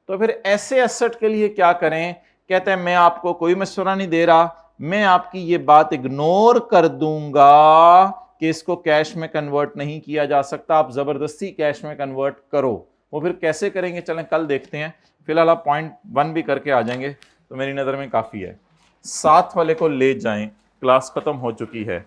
तो फिर ऐसे एसेट के लिए क्या करें? कहते हैं मैं आपको कोई मशवरा नहीं दे रहा, मैं आपकी ये बात इग्नोर कर दूंगा कि इसको कैश में कन्वर्ट नहीं किया जा सकता, आप जबरदस्ती कैश में कन्वर्ट करो। वो फिर कैसे करेंगे चलें कल देखते हैं, फिलहाल आप पॉइंट 1 भी करके आ जाएंगे तो मेरी नज़र में काफ़ी है। 7 वाले को ले जाएं, क्लास ख़त्म हो चुकी है।